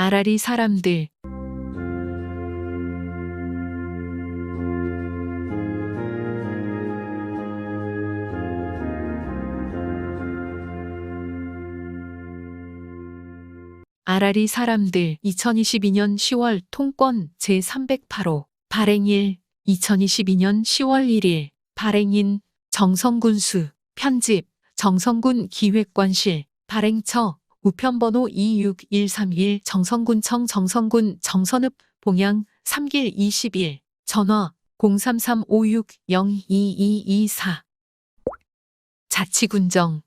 아라리 사람들. 아라리 사람들. 2022년 10월 통권 제308호 발행일 2022년 10월 1일 발행인 정성군수 편집 정성군 기획관실 발행처 우편번호 26131 정성군청 정성군 정선읍 봉양 3길 21 전화 03356-02224 자치군정.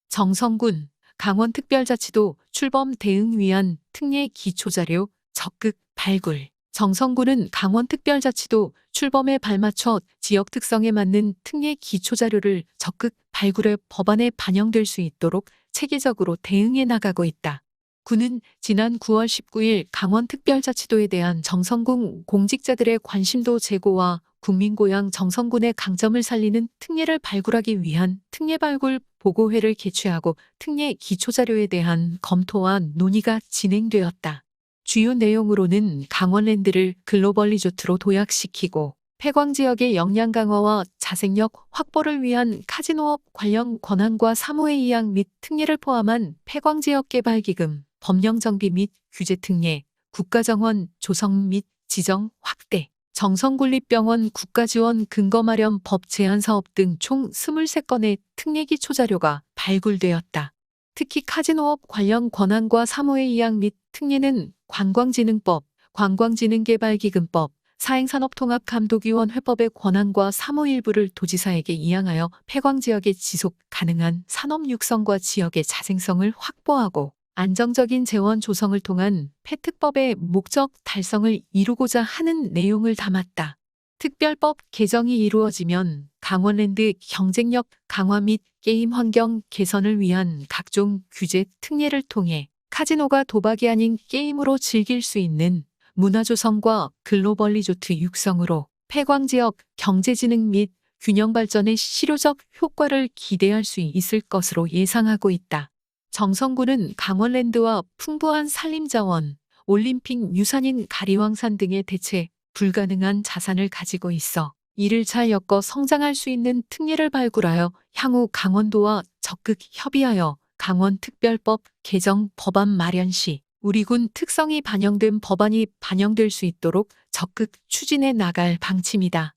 정성군 강원특별자치도 출범 대응 위한 특례 기초자료 적극 발굴. 정성군은 강원특별자치도 출범에 발맞춰 지역 특성에 맞는 특례 기초자료를 적극 발굴해 법안에 반영될 수 있도록 체계적으로 대응해 나가고 있다. 군은 지난 9월 19일 강원특별자치도에 대한 정성군 공직자들의 관심도 제고와 국민고향 정성군의 강점을 살리는 특례를 발굴하기 위한 특례 발굴 보고회를 개최하고 특례 기초자료에 대한 검토와 논의가 진행되었다. 주요 내용으로는 강원랜드를 글로벌 리조트로 도약시키고 폐광지역의 역량 강화와 자생력 확보를 위한 카지노업 관련 권한과 사무의 이양 및 특례를 포함한 폐광지역 개발기금, 법령정비 및 규제 특례, 국가정원 조성 및 지정 확대, 정성군립병원 국가지원 근거마련 법 제한사업 등 총 23건의 특례 기초자료가 발굴되었다. 특히 카지노업 관련 권한과 사무의 이양 및 특례는 관광진흥법, 관광진흥개발기금법, 사행산업통합감독위원회법의 권한과 사무 일부를 도지사에게 이양하여 폐광지역의 지속 가능한 산업 육성과 지역의 자생성을 확보하고 안정적인 재원 조성을 통한 폐특법의 목적 달성을 이루고자 하는 내용을 담았다. 특별법 개정이 이루어지면 강원랜드 경쟁력 강화 및 게임 환경 개선을 위한 각종 규제 특례를 통해 카지노가 도박이 아닌 게임으로 즐길 수 있는 문화 조성과 글로벌 리조트 육성으로 폐광지역 경제진흥 및 균형 발전의 실효적 효과를 기대할 수 있을 것으로 예상하고 있다. 정성군은 강원랜드와 풍부한 산림자원, 올림픽 유산인 가리왕산 등의 대체 불가능한 자산을 가지고 있어 이를 잘 엮어 성장할 수 있는 특례를 발굴하여 향후 강원도와 적극 협의하여 강원특별법 개정 법안 마련 시 우리 군 특성이 반영된 법안이 반영될 수 있도록 적극 추진해 나갈 방침이다.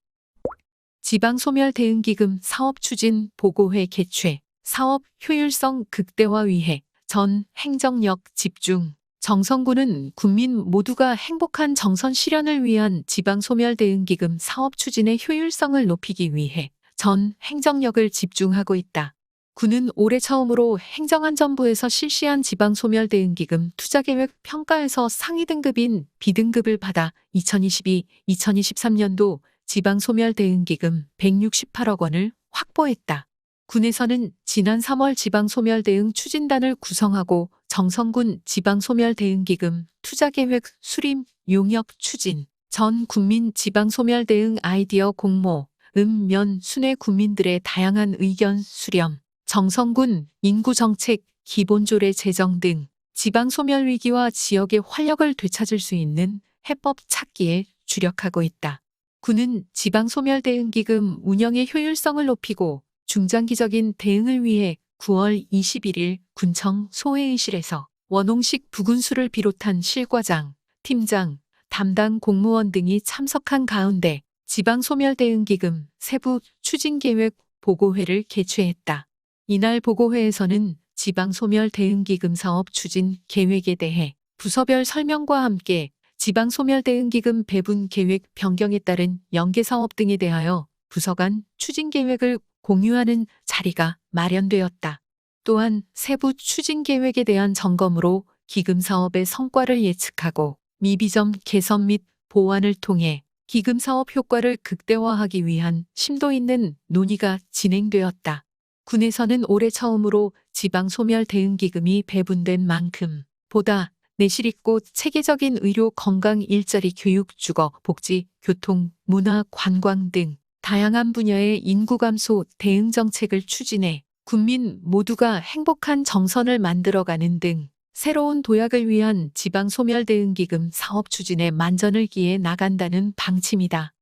지방소멸대응기금 사업추진 보고회 개최. 사업 효율성 극대화 위해 전 행정력 집중. 정성군은 국민 모두가 행복한 정선 실현을 위한 지방소멸대응기금 사업 추진의 효율성을 높이기 위해 전 행정력을 집중하고 있다. 군은 올해 처음으로 행정안전부에서 실시한 지방소멸대응기금 투자계획 평가에서 상위 등급인 B등급을 받아 2022-2023년도 지방소멸대응기금 168억 원을 확보했다. 군에서는 지난 3월 지방소멸대응 추진단을 구성하고 정성군 지방소멸대응기금 투자계획 수립 용역 추진, 전 국민 지방소멸대응 아이디어 공모, 면 순회 국민들의 다양한 의견 수렴, 정성군 인구정책 기본조례 제정 등 지방소멸 위기와 지역의 활력을 되찾을 수 있는 해법 찾기에 주력하고 있다. 군은 지방소멸대응기금 운영의 효율성을 높이고 중장기적인 대응을 위해 9월 21일 군청 소회의실에서 원홍식 부군수를 비롯한 실과장, 팀장, 담당 공무원 등이 참석한 가운데 지방소멸대응기금 세부 추진계획 보고회를 개최했다. 이날 보고회에서는 지방소멸대응기금 사업 추진 계획에 대해 부서별 설명과 함께 지방소멸대응기금 배분 계획 변경에 따른 연계사업 등에 대하여 부서 간 추진계획을 공유하는 자리가 마련되었다. 또한 세부 추진계획에 대한 점검으로 기금 사업의 성과를 예측하고 미비점 개선 및 보완을 통해 기금 사업 효과를 극대화하기 위한 심도 있는 논의가 진행되었다. 군에서는 올해 처음으로 지방소멸대응기금이 배분된 만큼 보다 내실 있고 체계적인 의료, 건강, 일자리, 교육, 주거, 복지, 교통, 문화, 관광 등 다양한 분야의 인구 감소 대응 정책을 추진해 국민 모두가 행복한 정선을 만들어가는 등 새로운 도약을 위한 지방소멸대응기금 사업 추진에 만전을 기해 나간다는 방침이다.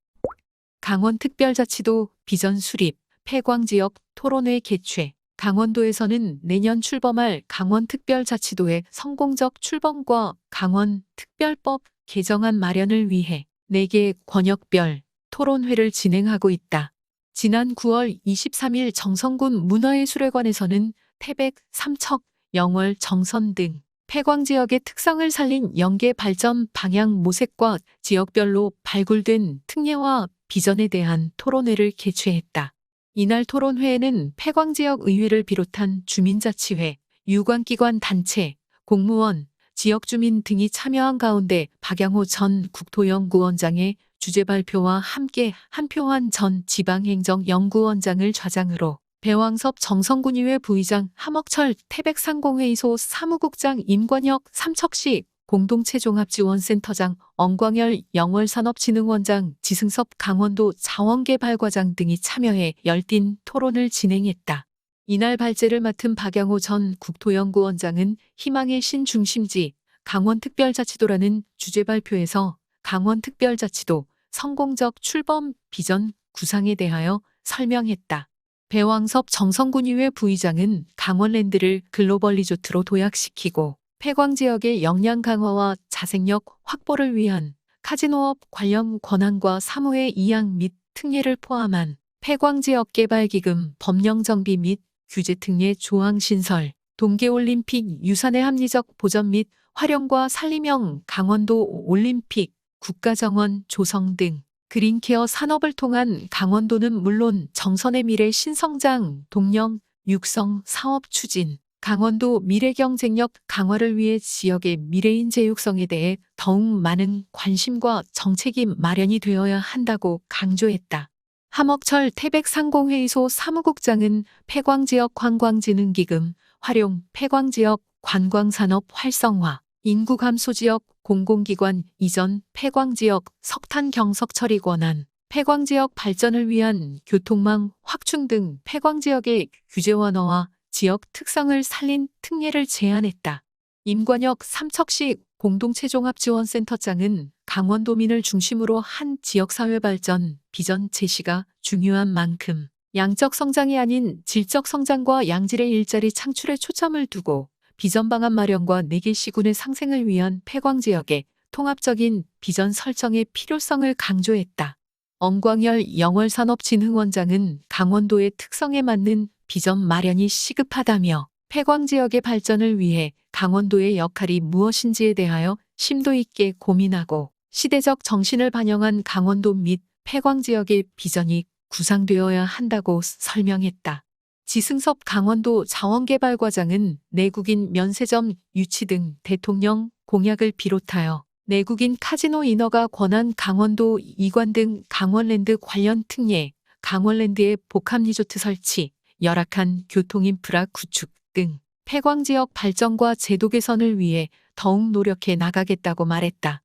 강원특별자치도 비전 수립, 폐광지역 토론회 개최. 강원도에서는 내년 출범할 강원특별자치도의 성공적 출범과 강원특별법 개정안 마련을 위해 4개 권역별 토론회를 진행하고 있다. 지난 9월 23일 정선군 문화예술회관에서는 태백, 삼척, 영월, 정선 등 폐광지역의 특성을 살린 연계 발전 방향 모색과 지역별로 발굴된 특례와 비전에 대한 토론회를 개최했다. 이날 토론회에는 폐광지역 의회를 비롯한 주민자치회, 유관기관 단체, 공무원, 지역주민 등이 참여한 가운데 박양호 전 국토연구원장의 주제 발표와 함께 한표환 전 지방행정연구원장을 좌장으로 배왕섭 정선군의회 부의장, 함억철 태백상공회의소 사무국장, 임권혁 삼척시 공동체종합지원센터장, 엉광열 영월산업진흥원장, 지승섭 강원도 자원개발과장 등이 참여해 열띤 토론을 진행했다. 이날 발제를 맡은 박양호 전 국토연구원장은 희망의 신중심지 강원특별자치도라는 주제 발표에서 강원특별자치도 성공적 출범 비전 구상에 대하여 설명했다. 배왕섭 정선군의회 부의장은 강원랜드를 글로벌 리조트로 도약시키고 폐광지역의 역량 강화와 자생력 확보를 위한 카지노업 관련 권한과 사무의 이양 및 특례를 포함한 폐광지역 개발기금 법령 정비 및 규제 특례 조항 신설, 동계올림픽 유산의 합리적 보전 및 활용과 산림형 강원도 올림픽 국가정원 조성 등 그린케어 산업을 통한 강원도는 물론 정선의 미래 신성장, 동령, 육성 사업 추진, 강원도 미래 경쟁력 강화를 위해 지역의 미래인재 육성에 대해 더욱 많은 관심과 정책이 마련이 되어야 한다고 강조했다. 함억철 태백상공회의소 사무국장은 폐광지역 관광진흥기금 활용, 폐광지역 관광산업 활성화, 인구 감소 지역 공공기관 이전, 폐광지역 석탄 경석 처리 권한, 폐광지역 발전을 위한 교통망 확충 등 폐광지역의 규제 완화와 지역 특성을 살린 특례를 제안했다. 임권혁 삼척시 공동체종합지원센터장은 강원도민을 중심으로 한 지역사회 발전 비전 제시가 중요한 만큼 양적 성장이 아닌 질적 성장과 양질의 일자리 창출에 초점을 두고 비전 방안 마련과 4개 시군의 상생을 위한 폐광지역의 통합적인 비전 설정의 필요성을 강조했다. 엉광열 영월산업진흥원장은 강원도의 특성에 맞는 비전 마련이 시급하다며 폐광지역의 발전을 위해 강원도의 역할이 무엇인지에 대하여 심도 있게 고민하고 시대적 정신을 반영한 강원도 및 폐광지역의 비전이 구상되어야 한다고 설명했다. 지승섭 강원도 자원개발과장은 내국인 면세점 유치 등 대통령 공약을 비롯하여 내국인 카지노 인허가 권한 강원도 이관 등 강원랜드 관련 특례, 강원랜드의 복합리조트 설치, 열악한 교통인프라 구축 등 폐광지역 발전과 제도 개선을 위해 더욱 노력해 나가겠다고 말했다.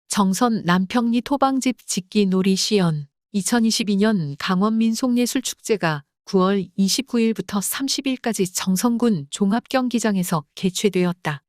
정선 남평리 토방집 짓기 놀이 시연 2022년 강원민속예술축제가 9월 29일부터 30일까지 정선군 종합경기장에서 개최되었다.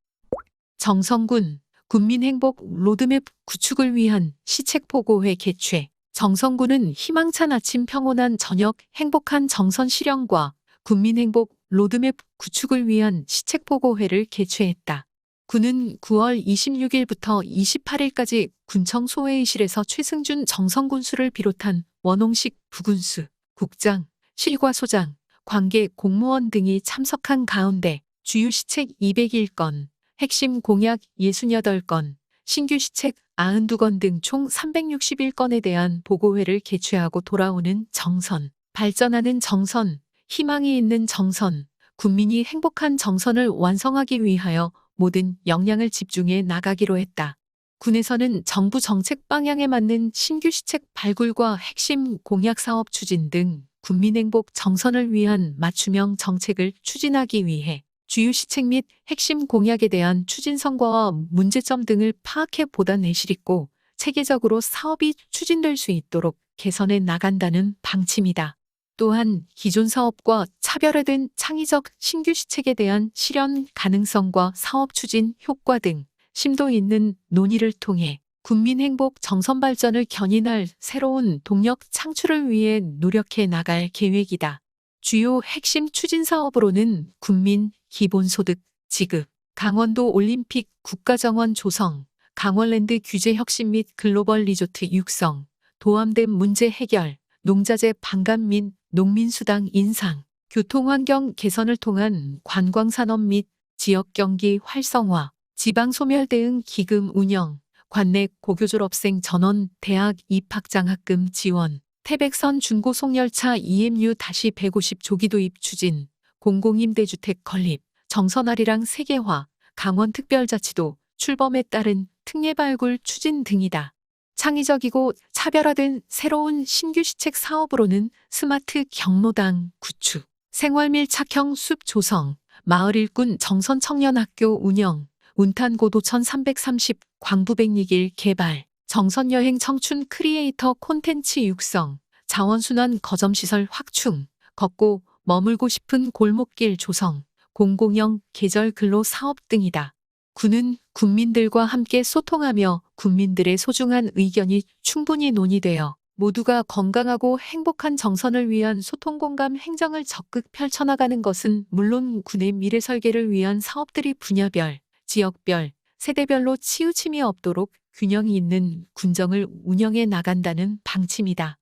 정선군 군민행복 로드맵 구축을 위한 시책보고회 개최. 정선군은 희망찬 아침 평온한 저녁 행복한 정선 실현과 군민행복 로드맵 구축을 위한 시책보고회를 개최했다. 군은 9월 26일부터 28일까지 군청 소회의실에서 최승준 정선군수를 비롯한 원홍식 부군수, 국장, 실과소장, 관계 공무원 등이 참석한 가운데 주요 시책 201건, 핵심 공약 68건, 신규 시책 92건 등 총 361건에 대한 보고회를 개최하고 돌아오는 정선, 발전하는 정선, 희망이 있는 정선, 국민이 행복한 정선을 완성하기 위하여 모든 역량을 집중해 나가기로 했다. 군에서는 정부 정책 방향에 맞는 신규 시책 발굴과 핵심 공약 사업 추진 등 국민행복 정선을 위한 맞춤형 정책을 추진하기 위해 주요 시책 및 핵심 공약에 대한 추진 성과와 문제점 등을 파악해 보다 내실있고 체계적으로 사업이 추진될 수 있도록 개선해 나간다는 방침이다. 또한 기존 사업과 차별화된 창의적 신규 시책에 대한 실현 가능성과 사업 추진 효과 등 심도 있는 논의를 통해 국민 행복 정선 발전을 견인할 새로운 동력 창출을 위해 노력해 나갈 계획이다. 주요 핵심 추진 사업으로는 국민 기본소득 지급, 강원도 올림픽 국가정원 조성, 강원랜드 규제 혁신 및 글로벌 리조트 육성, 도암댐 문제 해결, 농자재 반감 및 농민수당 인상, 교통환경 개선을 통한 관광산업 및 지역경기 활성화, 지방소멸 대응 기금 운영, 관내 고교졸업생 전원 대학 입학장학금 지원, 태백선 중고속열차 EMU-150 조기 도입 추진, 공공임대주택 건립, 정선아리랑 세계화, 강원특별자치도 출범에 따른 특례 발굴 추진 등이다. 창의적이고 차별화된 새로운 신규 시책 사업으로는 스마트 경로당 구축, 생활밀착형 숲 조성, 마을 일꾼 정선 청년학교 운영, 운탄고도천 330 광부백리길 개발, 정선여행 청춘 크리에이터 콘텐츠 육성, 자원순환 거점시설 확충, 걷고 머물고 싶은 골목길 조성, 공공형 계절 근로 사업 등이다. 군은 국민들과 함께 소통하며 국민들의 소중한 의견이 충분히 논의되어 모두가 건강하고 행복한 정선을 위한 소통공감 행정을 적극 펼쳐나가는 것은 물론 군의 미래 설계를 위한 사업들이 분야별, 지역별, 세대별로 치우침이 없도록 균형이 있는 군정을 운영해 나간다는 방침이다.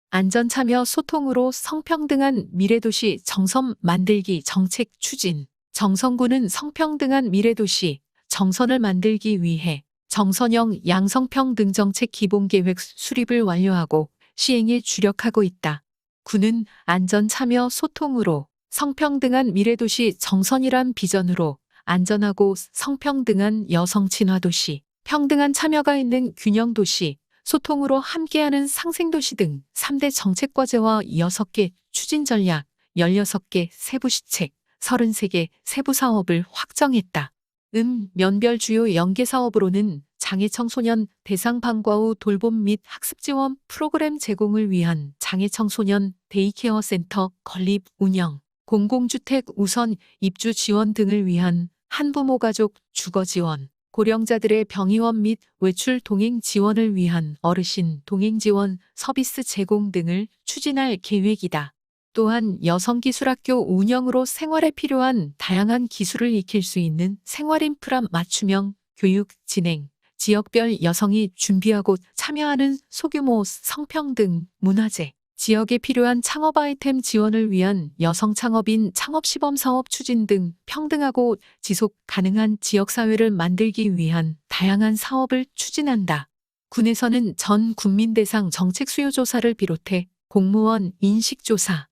안전참여 소통으로 성평등한 미래도시 정선 만들기 정책 추진. 정선군은 성평등한 미래도시 정선을 만들기 위해 정선형 양성평등 정책 기본계획 수립을 완료하고 시행에 주력하고 있다. 군은 안전참여 소통으로 성평등한 미래도시 정선이란 비전으로 안전하고 성평등한 여성 친화도시, 평등한 참여가 있는 균형도시, 소통으로 함께하는 상생도시 등 3대 정책과제와 6개 추진 전략, 16개 세부시책, 33개 세부사업을 확정했다. 면별 주요 연계사업으로는 장애청소년 대상 방과 후 돌봄 및 학습 지원 프로그램 제공을 위한 장애청소년 데이케어 센터 건립 운영, 공공주택 우선 입주 지원 등을 위한 한부모 가족 주거 지원, 고령자들의 병의원 및 외출 동행 지원을 위한 어르신 동행 지원 서비스 제공 등을 추진할 계획이다. 또한 여성기술학교 운영으로 생활에 필요한 다양한 기술을 익힐 수 있는 생활인프라 맞춤형 교육 진행, 지역별 여성이 준비하고 참여하는 소규모 성평등 문화제, 지역에 필요한 창업 아이템 지원을 위한 여성 창업인 창업시범 사업 추진 등 평등하고 지속 가능한 지역사회를 만들기 위한 다양한 사업을 추진한다. 군에서는 전 국민 대상 정책 수요 조사를 비롯해 공무원 인식조사,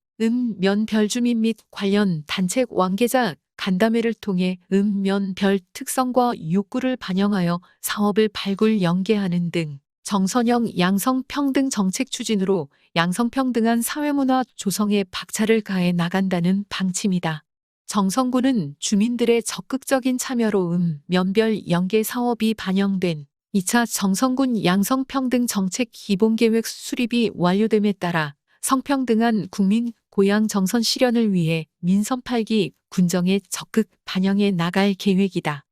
면별 주민 및 관련 단체 관계자 간담회를 통해 면별 특성과 욕구를 반영하여 사업을 발굴 연계하는 등 정선형 양성평등 정책 추진으로 양성평등한 사회문화 조성에 박차를 가해 나간다는 방침이다. 정선군은 주민들의 적극적인 참여로 면별 연계 사업이 반영된 2차 정선군 양성평등 정책 기본계획 수립이 완료됨에 따라 성평등한 국민 고양 정선 실현을 위해 민선 8기 군정에 적극 반영해 나갈 계획이다.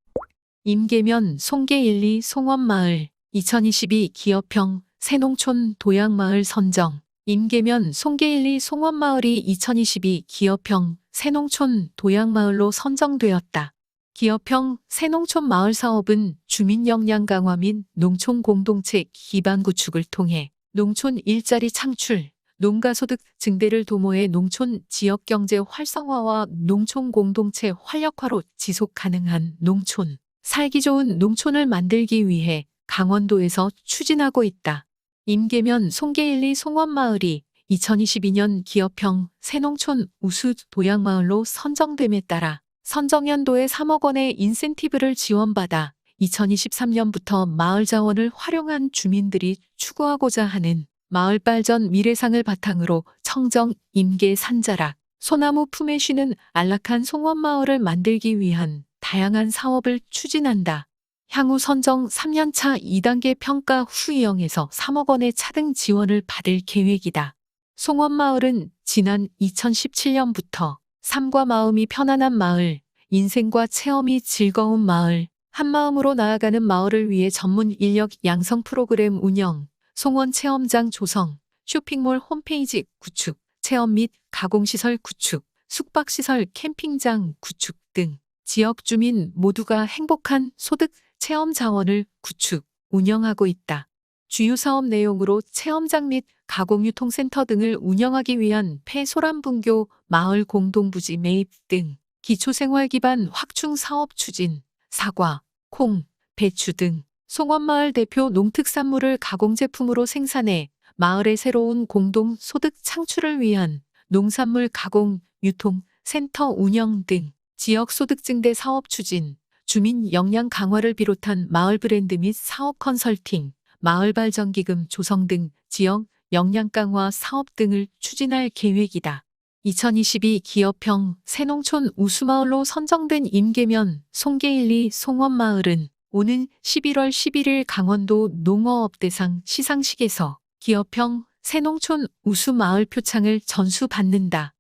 임계면 송계 1, 2 송원마을 2022 기업형 새농촌 도약마을 선정. 임계면 송계 1, 2 송원마을이 2022 기업형 새농촌 도약마을로 선정되었다. 기업형 새농촌 마을 사업은 주민 역량 강화 및 농촌 공동체 기반 구축을 통해 농촌 일자리 창출, 농가소득 증대를 도모해 농촌 지역경제 활성화와 농촌 공동체 활력화로 지속 가능한 농촌, 살기 좋은 농촌을 만들기 위해 강원도에서 추진하고 있다. 임계면 송계 1, 2 송원마을이 2022년 기업형 새농촌 우수 도약마을로 선정됨에 따라 선정연도에 3억 원의 인센티브를 지원받아 2023년부터 마을 자원을 활용한 주민들이 추구하고자 하는 마을 발전 미래상을 바탕으로 청정 임계 산자락, 소나무 품에 쉬는 안락한 송원마을을 만들기 위한 다양한 사업을 추진한다. 향후 선정 3년차 2단계 평가 후 이영에서 3억 원의 차등 지원을 받을 계획이다. 송원마을은 지난 2017년부터 삶과 마음이 편안한 마을, 인생과 체험이 즐거운 마을, 한마음으로 나아가는 마을을 위해 전문 인력 양성 프로그램 운영, 송원 체험장 조성, 쇼핑몰 홈페이지 구축, 체험 및 가공시설 구축, 숙박시설 캠핑장 구축 등 지역 주민 모두가 행복한 소득 체험 자원을 구축, 운영하고 있다. 주요 사업 내용으로 체험장 및 가공유통센터 등을 운영하기 위한 폐소란분교 마을 공동부지 매입 등 기초생활 기반 확충 사업 추진, 사과, 콩, 배추 등 송원마을 대표 농특산물을 가공제품으로 생산해 마을의 새로운 공동 소득 창출을 위한 농산물 가공, 유통, 센터 운영 등 지역 소득 증대 사업 추진, 주민 역량 강화를 비롯한 마을 브랜드 및 사업 컨설팅, 마을 발전기금 조성 등 지역 역량 강화 사업 등을 추진할 계획이다. 2022 기업형 새농촌 우수마을로 선정된 임계면 송계일리 송원마을은 오는 11월 11일 강원도 농어업대상 시상식에서 기업형 새농촌 우수마을 표창을 전수받는다.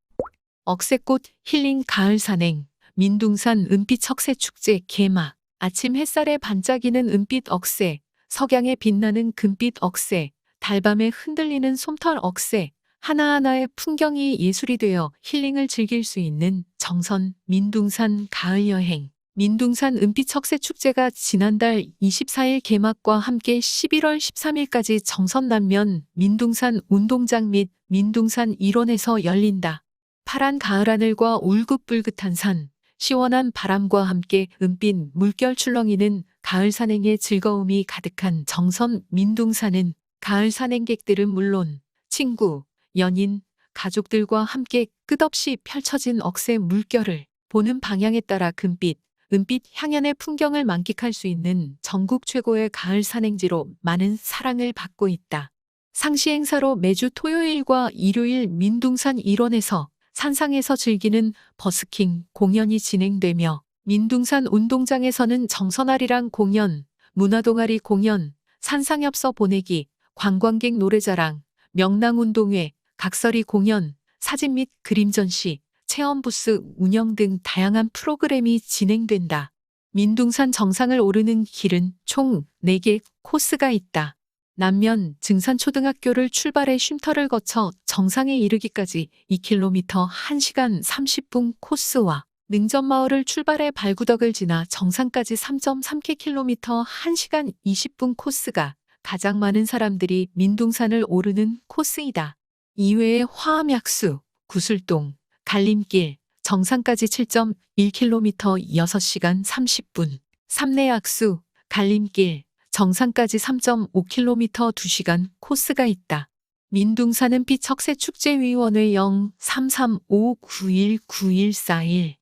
억새꽃 힐링 가을 산행, 민둥산 은빛 척새축제 개막, 아침 햇살에 반짝이는 은빛 억새, 석양에 빛나는 금빛 억새, 달밤에 흔들리는 솜털 억새, 하나하나의 풍경이 예술이 되어 힐링을 즐길 수 있는 정선 민둥산 가을 여행. 민둥산 은빛 척새축제가 지난달 24일 개막과 함께 11월 13일까지 정선남면 민둥산 운동장 및 민둥산 일원에서 열린다. 파란 가을 하늘과 울긋불긋한 산, 시원한 바람과 함께 은빛 물결 출렁이는 가을 산행의 즐거움이 가득한 정선 민둥산은 가을 산행객들은 물론 친구, 연인, 가족들과 함께 끝없이 펼쳐진 억새 물결을 보는 방향에 따라 금빛, 은빛 향연의 풍경을 만끽할 수 있는 전국 최고의 가을 산행지로 많은 사랑을 받고 있다. 상시 행사로 매주 토요일과 일요일 민둥산 일원에서 산상에서 즐기는 버스킹 공연이 진행되며 민둥산 운동장에서는 정선아리랑 공연, 문화동아리 공연, 산상엽서 보내기, 관광객 노래자랑, 명랑운동회, 각설이 공연, 사진 및 그림 전시, 체험 부스 운영 등 다양한 프로그램이 진행된다. 민둥산 정상을 오르는 길은 총 4개 코스가 있다. 남면 증산초등학교를 출발해 쉼터를 거쳐 정상에 이르기까지 2km 1시간 30분 코스와 능전마을을 출발해 발구덕을 지나 정상까지 3.3km 1시간 20분 코스가 가장 많은 사람들이 민둥산을 오르는 코스이다. 이외에 화암약수, 구술동, 갈림길, 정상까지 7.1km 6시간 30분, 삼내약수, 갈림길, 정상까지 3.5km 2시간 코스가 있다. 민둥산은 빛척새축제위원회 0335919141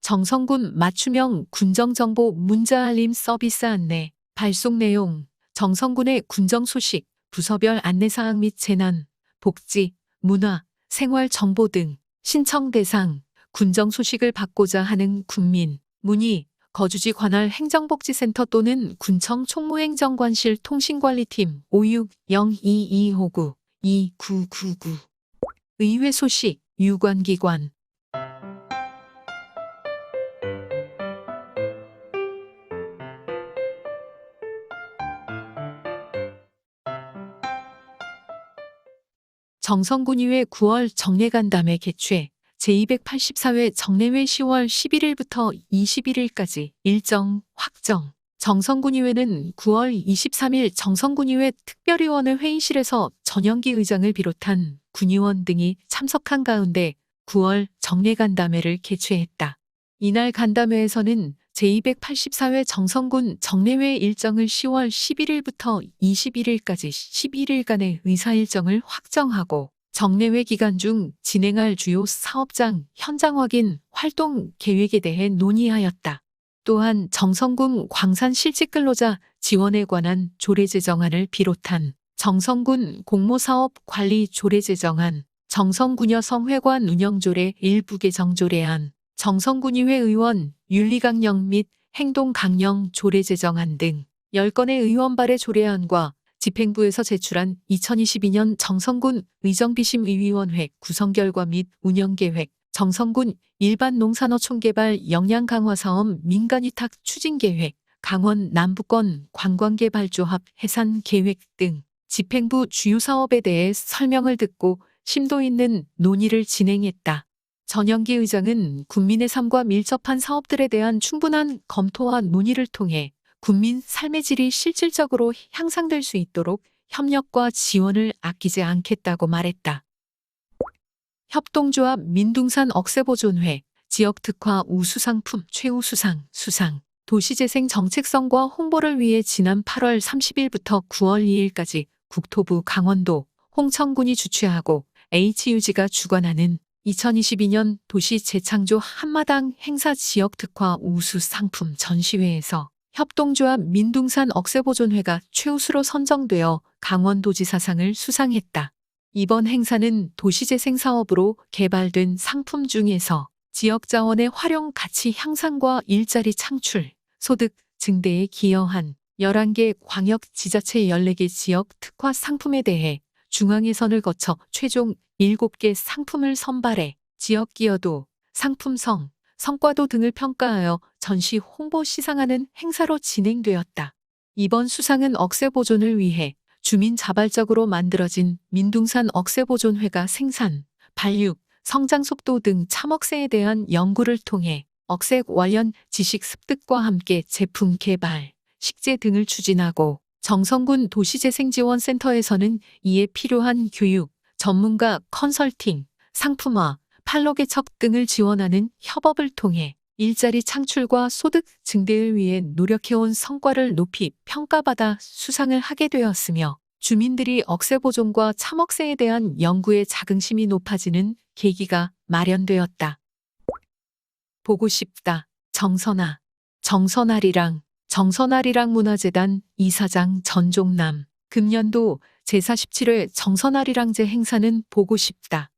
정선군 맞춤형 군정정보 문자알림 서비스 안내 발송 내용 정선군의 군정 소식, 부서별 안내사항 및 재난, 복지, 문화, 생활 정보 등 신청 대상, 군정 소식을 받고자 하는 국민, 문의, 거주지 관할 행정복지센터 또는 군청 총무행정관실 통신관리팀 56022592-2999 의회 소식, 유관기관 정선군의회 9월 정례간담회 개최 제284회 정례회 10월 11일부터 21일까지 일정 확정. 정선군의회는 9월 23일 정선군의회 특별위원회 회의실에서 전영기 의장을 비롯한 군의원 등이 참석한 가운데 9월 정례간담회를 개최했다. 이날 간담회에서는 제284회 정선군 정례회 일정을 10월 11일부터 21일까지 11일간의 의사 일정을 확정하고 정례회 기간 중 진행할 주요 사업장 현장 확인 활동 계획에 대해 논의하였다. 또한 정선군 광산 실직 근로자 지원에 관한 조례 제정안을 비롯한 정선군 공모사업 관리 조례 제정안, 정성군여 성회관 운영조례 일부 개정 조례안, 정성군의회 의원 윤리강령 및 행동강령 조례 제정안 등 10건의 의원 발의 조례안과 집행부에서 제출한 2022년 정성군 의정비심의위원회 구성 결과 및 운영계획, 정성군 일반농산어촌개발 역량 강화사업 민간위탁 추진계획, 강원 남부권 관광개발조합 해산계획 등 집행부 주요 사업에 대해 설명을 듣고 심도 있는 논의를 진행했다. 전영기 의장은 국민의 삶과 밀접한 사업들에 대한 충분한 검토와 논의를 통해 국민 삶의 질이 실질적으로 향상될 수 있도록 협력과 지원을 아끼지 않겠다고 말했다. 협동조합 민둥산 억새보존회, 지역특화 우수상품 최우수상 수상, 도시재생 정책성과 홍보를 위해 지난 8월 30일부터 9월 2일까지 국토부 강원도 홍천군이 주최하고 HUG가 주관하는 2022년 도시 재창조 한마당 행사 지역특화 우수상품 전시회에서 협동조합 민둥산 억새보존회가 최우수로 선정되어 강원도지사상을 수상했다. 이번 행사는 도시재생 사업으로 개발된 상품 중에서 지역자원의 활용 가치 향상과 일자리 창출, 소득 증대에 기여한 11개 광역지자체 14개 지역 특화 상품에 대해 중앙예선을 거쳐 최종 7개 상품을 선발해 지역 기여도, 상품성, 성과도 등을 평가하여 전시 홍보 시상하는 행사로 진행되었다. 이번 수상은 억새보존을 위해 주민 자발적으로 만들어진 민둥산 억새보존회가 생산, 발육, 성장 속도 등 참억새에 대한 연구를 통해 억새 관련 지식 습득과 함께 제품 개발, 식재 등을 추진하고 정성군 도시재생지원센터에서는 이에 필요한 교육, 전문가 컨설팅, 상품화, 판로 개척 등을 지원하는 협업을 통해 일자리 창출과 소득 증대를 위해 노력해온 성과를 높이 평가받아 수상을 하게 되었으며 주민들이 억새보존과 참억새에 대한 연구에 자긍심이 높아지는 계기가 마련되었다. 보고 싶다. 정선아. 정선아리랑 문화재단 이사장 전종남. 금년도 제47회 정선아리랑제 행사는 보고 싶다.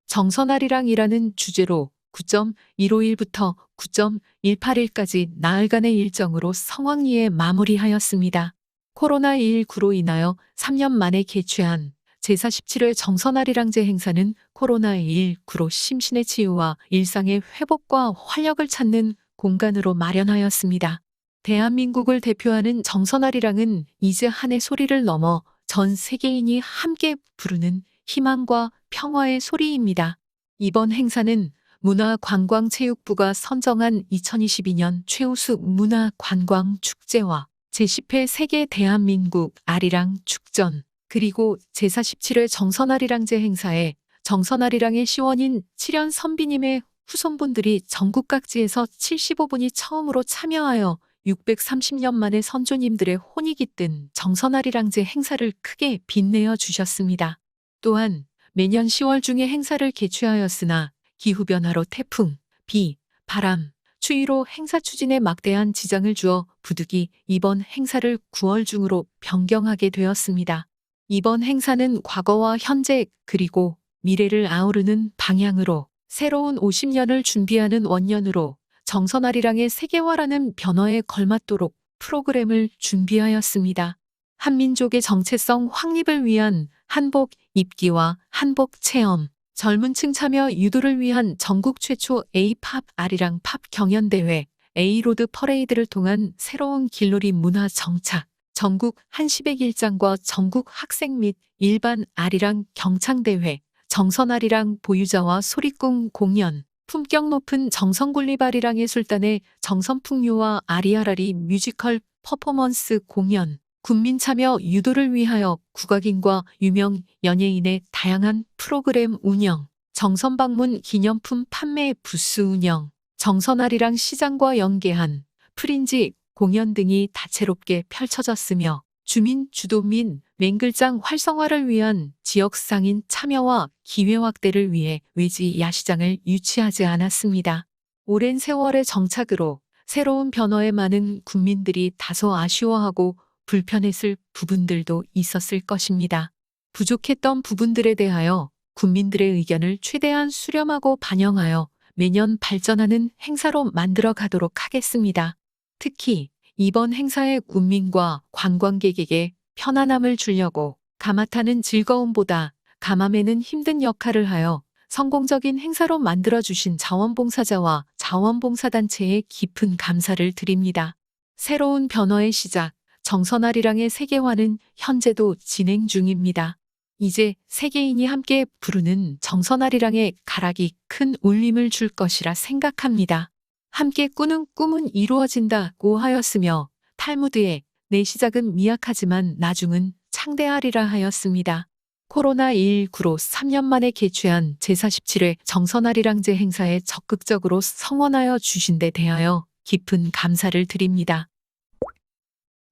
정선아리랑이라는 주제로 9.151부터 9.181까지 나흘간의 일정으로 성황리에 마무리하였습니다. 코로나19로 인하여 3년 만에 개최한 제47회 정선아리랑제 행사는 코로나19로 심신의 치유와 일상의 회복과 활력을 찾는 공간으로 마련하였습니다. 대한민국을 대표하는 정선아리랑은 이제 한해 소리를 넘어 전 세계인이 함께 부르는 희망과 평화의 소리입니다. 이번 행사는 문화관광체육부가 선정한 2022년 최우수 문화관광축제와 제10회 세계 대한민국 아리랑 축전, 그리고 제47회 정선아리랑제 행사에 정선아리랑의 시원인 칠연 선비님의 후손분들이 전국 각지에서 75분이 처음으로 참여하여 630년 만에 선조님들의 혼이 깃든 정선아리랑제 행사를 크게 빛내어 주셨습니다. 또한 매년 10월 중에 행사를 개최하였으나 기후변화로 태풍, 비, 바람, 추위로 행사 추진에 막대한 지장을 주어 부득이 이번 행사를 9월 중으로 변경하게 되었습니다. 이번 행사는 과거와 현재 그리고 미래를 아우르는 방향으로 새로운 50년을 준비하는 원년으로 정선아리랑의 세계화라는 변화에 걸맞도록 프로그램을 준비하였습니다. 한민족의 정체성 확립을 위한 한복 입기와 한복 체험, 젊은 층 참여 유도를 위한 전국 최초 A-팝 아리랑 팝 경연대회, A-로드 퍼레이드를 통한 새로운 길놀이 문화 정착, 전국 한시백일장과 전국 학생 및 일반 아리랑 경창대회, 정선아리랑 보유자와 소리꾼 공연, 품격 높은 정성군립 아리랑 예술단의 정선풍류와 아리아라리 뮤지컬 퍼포먼스 공연, 국민 참여 유도를 위하여 국악인과 유명 연예인의 다양한 프로그램 운영, 정선 방문 기념품 판매 부스 운영, 정선아리랑 시장과 연계한 프린지 공연 등이 다채롭게 펼쳐졌으며 주민 주도 및 맹글장 활성화를 위한 지역 상인 참여와 기회 확대를 위해 외지 야시장을 유치하지 않았습니다. 오랜 세월의 정착으로 새로운 변화에 많은 국민들이 다소 아쉬워하고 불편했을 부분들도 있었을 것입니다. 부족했던 부분들에 대하여 국민들의 의견을 최대한 수렴하고 반영하여 매년 발전하는 행사로 만들어 가도록 하겠습니다. 특히 이번 행사에 국민과 관광객에게 편안함을 주려고 가마타는 즐거움보다 가마매는 힘든 역할을 하여 성공적인 행사로 만들어주신 자원봉사자와 자원봉사단체에 깊은 감사를 드립니다. 새로운 변화의 시작, 정선아리랑의 세계화는 현재도 진행 중입니다. 이제 세계인이 함께 부르는 정선아리랑의 가락이 큰 울림을 줄 것이라 생각합니다. 함께 꾸는 꿈은 이루어진다고 하였으며 탈무드에 내 시작은 미약하지만 나중은 창대하리라 하였습니다. 코로나19로 3년 만에 개최한 제47회 정선아리랑제 행사에 적극적으로 성원하여 주신 데 대하여 깊은 감사를 드립니다.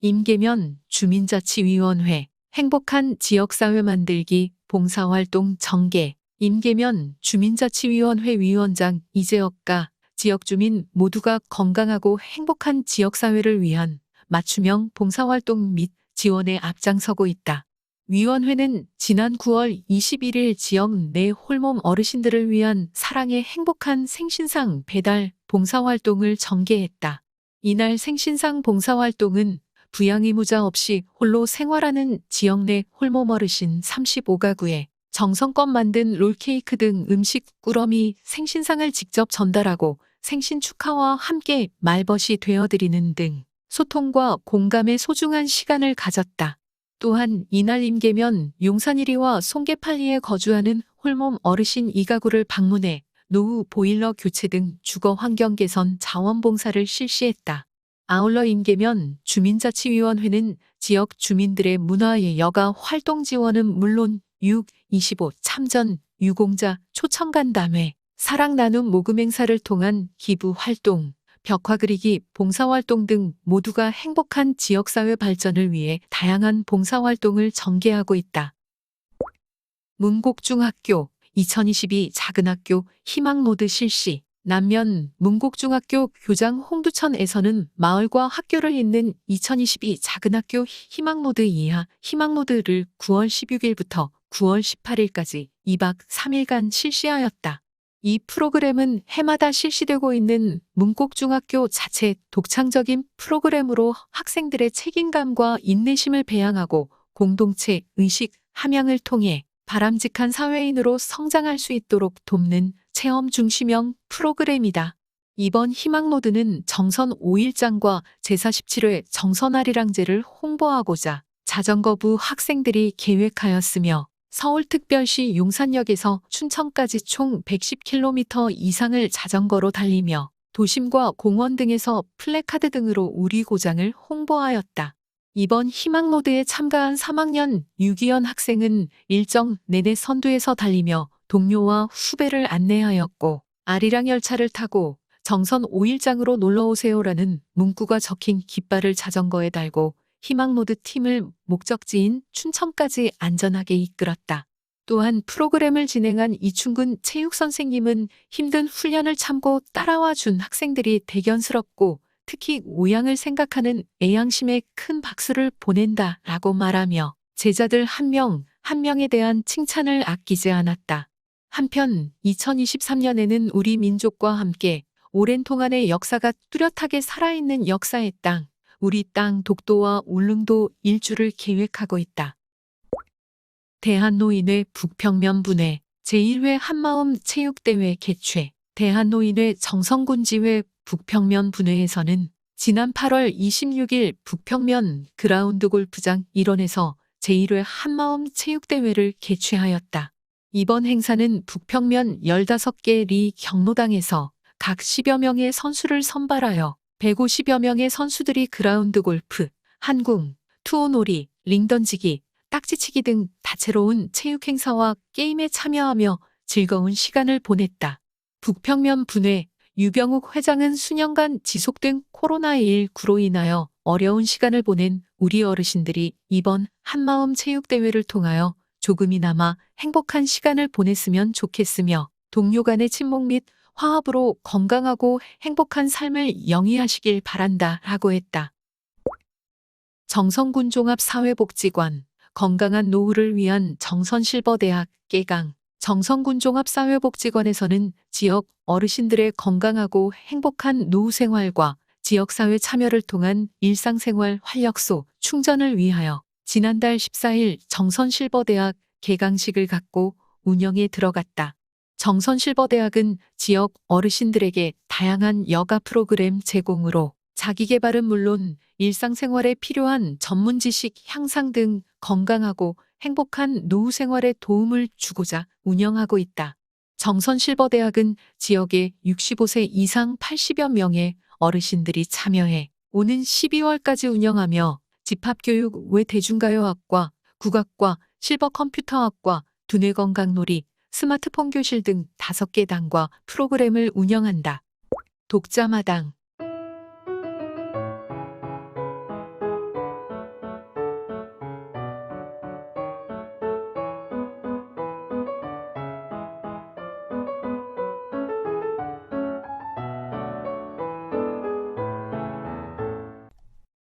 임계면 주민자치위원회 행복한 지역사회 만들기 봉사활동 전개 임계면 주민자치위원회 위원장 이재혁과 지역주민 모두가 건강하고 행복한 지역사회를 위한 맞춤형 봉사활동 및 지원에 앞장서고 있다. 위원회는 지난 9월 21일 지역 내 홀몸 어르신들을 위한 사랑의 행복한 생신상 배달 봉사활동을 전개했다. 이날 생신상 봉사활동은 부양의무자 없이 홀로 생활하는 지역 내 홀몸 어르신 35가구에 정성껏 만든 롤케이크 등 음식 꾸러미 생신상을 직접 전달하고 생신 축하와 함께 말벗이 되어드리는 등 소통과 공감의 소중한 시간을 가졌다. 또한 이날 임계면 용산 1리와 송계팔리에 거주하는 홀몸 어르신 2가구를 방문해 노후 보일러 교체 등 주거 환경 개선 자원봉사를 실시했다. 아울러 임계면 주민자치위원회는 지역 주민들의 문화 여가 활동 지원은 물론 6.25 참전 유공자 초청간담회, 사랑 나눔 모금 행사를 통한 기부 활동, 벽화 그리기 봉사활동 등 모두가 행복한 지역사회 발전을 위해 다양한 봉사활동을 전개하고 있다. 문곡중학교 2022 작은학교 희망노드 실시 남면 문곡중학교 교장 홍두천에서는 마을과 학교를 잇는 2022 작은학교 희망노드 이하 희망노드를 9월 16일부터 9월 18일까지 2박 3일간 실시하였다. 이 프로그램은 해마다 실시되고 있는 문곡중학교 자체 독창적인 프로그램으로 학생들의 책임감과 인내심을 배양하고 공동체 의식 함양을 통해 바람직한 사회인으로 성장할 수 있도록 돕는 체험 중심형 프로그램이다. 이번 희망노드는 정선 5일장과 제47회 정선아리랑제를 홍보하고자 자전거부 학생들이 계획하였으며 서울특별시 용산역에서 춘천까지 총 110km 이상을 자전거로 달리며 도심과 공원 등에서 플래카드 등으로 우리 고장을 홍보하였다. 이번 희망노드에 참가한 3학년 유기현 학생은 일정 내내 선두에서 달리며 동료와 후배를 안내하였고 아리랑 열차를 타고 정선 5일장으로 놀러오세요라는 문구가 적힌 깃발을 자전거에 달고 희망노드 팀을 목적지인 춘천까지 안전하게 이끌었다. 또한 프로그램을 진행한 이충근 체육선생님은 힘든 훈련을 참고 따라와 준 학생들이 대견스럽고 특히 오양을 생각하는 애양심에 큰 박수를 보낸다 라고 말하며 제자들 한 명 한 명에 대한 칭찬을 아끼지 않았다. 한편 2023년에는 우리 민족과 함께 오랜 동안의 역사가 뚜렷하게 살아있는 역사의 땅, 우리 땅 독도와 울릉도 일주를 계획하고 있다. 대한노인회 북평면 분회 제1회 한마음 체육대회 개최 대한노인회 정성군지회 북평면 분회에서는 지난 8월 26일 북평면 그라운드 골프장 일원에서 제1회 한마음 체육대회를 개최하였다. 이번 행사는 북평면 15개 리 경로당에서 각 10여 명의 선수를 선발하여 150여 명의 선수들이 그라운드 골프, 한궁, 투혼놀이, 링 던지기, 딱지치기 등 다채로운 체육 행사와 게임에 참여하며 즐거운 시간을 보냈다. 북평면 분회 유병욱 회장은 수년간 지속된 코로나19로 인하여 어려운 시간을 보낸 우리 어르신들이 이번 한마음 체육대회를 통하여 조금이나마 행복한 시간을 보냈으면 좋겠으며 동료 간의 친목 및 화합으로 건강하고 행복한 삶을 영위하시길 바란다 라고 했다. 정성군 종합사회복지관 건강한 노후를 위한 정선실버대학 깨강 정선군종합사회복지관에서는 지역 어르신들의 건강하고 행복한 노후 생활과 지역사회 참여를 통한 일상생활 활력소 충전을 위하여 지난달 14일 정선실버대학 개강식을 갖고 운영에 들어갔다. 정선실버대학은 지역 어르신들에게 다양한 여가 프로그램 제공으로 자기계발은 물론 일상생활에 필요한 전문 지식 향상 등 건강하고 행복한 노후 생활에 도움을 주고자 운영하고 있다. 정선실버대학은 지역의 65세 이상 80여 명의 어르신들이 참여해 오는 12월까지 운영하며 집합교육 외 대중가요학과, 국악과, 실버컴퓨터학과, 두뇌건강놀이, 스마트폰 교실 등 5개 단과 프로그램을 운영한다. 독자마당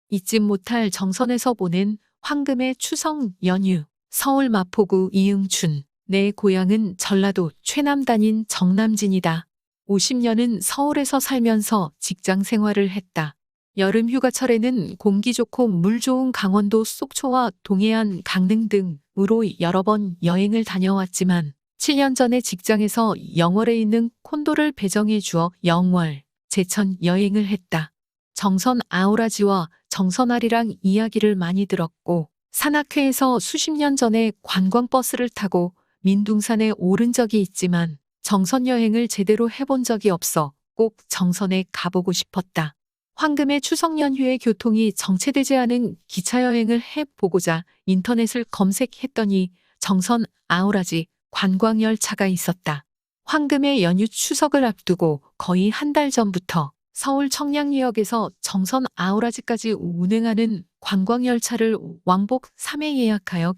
잊지 못할 정선에서 보낸 황금의 추석 연휴. 서울 마포구 이응춘. 내 고향은 전라도 최남단인 정남진이다. 50년은 서울에서 살면서 직장 생활을 했다. 여름 휴가철에는 공기 좋고 물 좋은 강원도 속초와 동해안 강릉 등으로 여러 번 여행을 다녀왔지만 7년 전에 직장에서 영월에 있는 콘도를 배정해 주어 영월, 제천 여행을 했다. 정선 아우라지와 정선아리랑 이야기를 많이 들었고 산악회에서 수십 년 전에 관광버스를 타고 민둥산에 오른 적이 있지만 정선 여행을 제대로 해본 적이 없어 꼭 정선에 가보고 싶었다. 황금의 추석 연휴에 교통이 정체되지 않은 기차 여행을 해보고자 인터넷을 검색했더니 정선 아우라지 관광열차가 있었다. 황금의 연휴 추석을 앞두고 거의 한 달 전부터 서울 청량리역에서 정선 아우라지까지 운행하는 관광열차를 왕복 3회 예약하여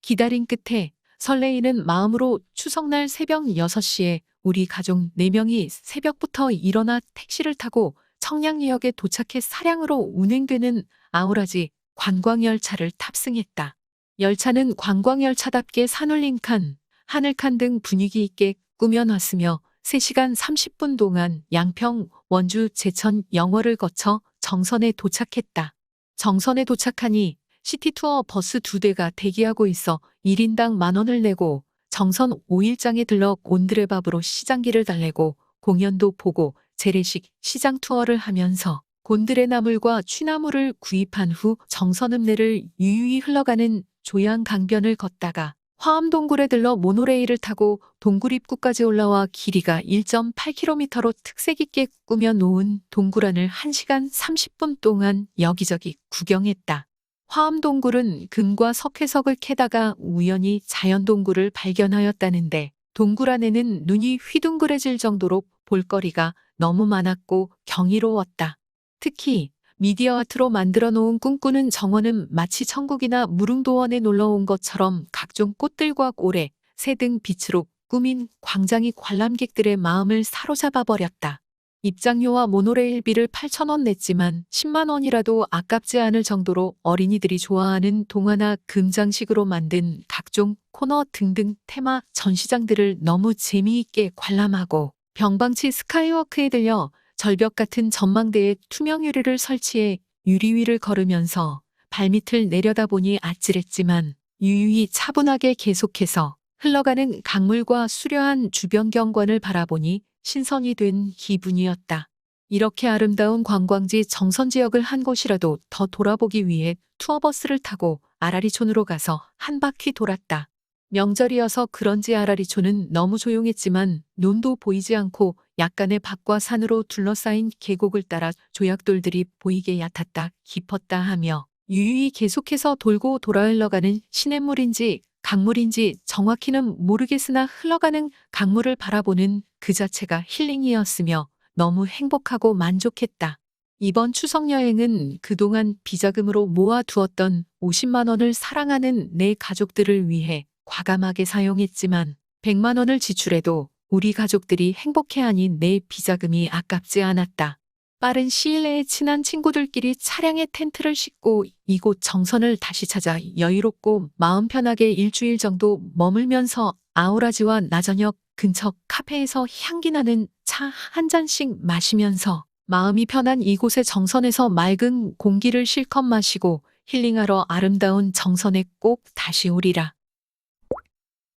기다린 끝에 설레이는 마음으로 추석날 새벽 6시에 우리 가족 4명이 새벽부터 일어나 택시를 타고 청량리역에 도착해 차량으로 운행되는 아우라지 관광열차를 탑승했다. 열차는 관광열차답게 산울림 칸, 하늘칸 등 분위기 있게 꾸며놨으며 3시간 30분 동안 양평, 원주, 제천, 영월을 거쳐 정선에 도착했다. 정선에 도착하니 시티투어 버스 2대가 대기하고 있어 1인당 10,000원을 내고 정선 5일장에 들러 곤드레밥으로 시장길을 달래고 공연도 보고 재래식 시장 투어를 하면서 곤드레 나물과 취나물을 구입한 후 정선 읍내를 유유히 흘러가는 조양 강변을 걷다가 화암동굴에 들러 모노레일을 타고 동굴 입구까지 올라와 길이가 1.8km로 특색 있게 꾸며 놓은 동굴안을 1시간 30분 동안 여기저기 구경했다. 화암동굴은 금과 석회석을 캐다가 우연히 자연동굴을 발견하였다는데 동굴 안에는 눈이 휘둥그레질 정도로 볼거리가 너무 많았고 경이로웠다. 특히 미디어 아트로 만들어 놓은 꿈꾸는 정원은 마치 천국이나 무릉도원에 놀러 온 것처럼 각종 꽃들과 고래, 새 등 빛으로 꾸민 광장이 관람객들의 마음을 사로잡아 버렸다. 입장료와 모노레일비를 8,000원 냈지만 10만 원이라도 아깝지 않을 정도로 어린이들이 좋아하는 동화나 금장식으로 만든 각종 코너 등등 테마 전시장들을 너무 재미있게 관람하고 병방치 스카이워크에 들려 절벽 같은 전망대에 투명 유리를 설치해 유리 위를 걸으면서 발밑을 내려다보니 아찔했지만 유유히 차분하게 계속해서 흘러가는 강물과 수려한 주변 경관을 바라보니 신선이 된 기분이었다. 이렇게 아름다운 관광지 정선 지역을 한 곳이라도 더 돌아보기 위해 투어버스를 타고 아라리촌으로 가서 한 바퀴 돌았다. 명절이어서 그런지 아라리촌은 너무 조용했지만 논도 보이지 않고 약간의 밭과 산으로 둘러싸인 계곡을 따라 조약돌들이 보이게 얕았다 깊었다 하며 유유히 계속해서 돌고 돌아 흘러가는 시냇물인지 강물인지 정확히는 모르겠으나 흘러가는 강물을 바라보는 그 자체가 힐링이었으며 너무 행복하고 만족했다. 이번 추석 여행은 그동안 비자금으로 모아두었던 50만 원을 사랑하는 내 가족들을 위해 과감하게 사용했지만 100만 원을 지출해도 우리 가족들이 행복해하니 내 비자금이 아깝지 않았다. 빠른 시일 내에 친한 친구들끼리 차량에 텐트를 싣고 이곳 정선을 다시 찾아 여유롭고 마음 편하게 일주일 정도 머물면서 아우라지와 나저녁 근처 카페에서 향기 나는 차 한 잔씩 마시면서 마음이 편한 이곳의 정선에서 맑은 공기를 실컷 마시고 힐링하러 아름다운 정선에 꼭 다시 오리라.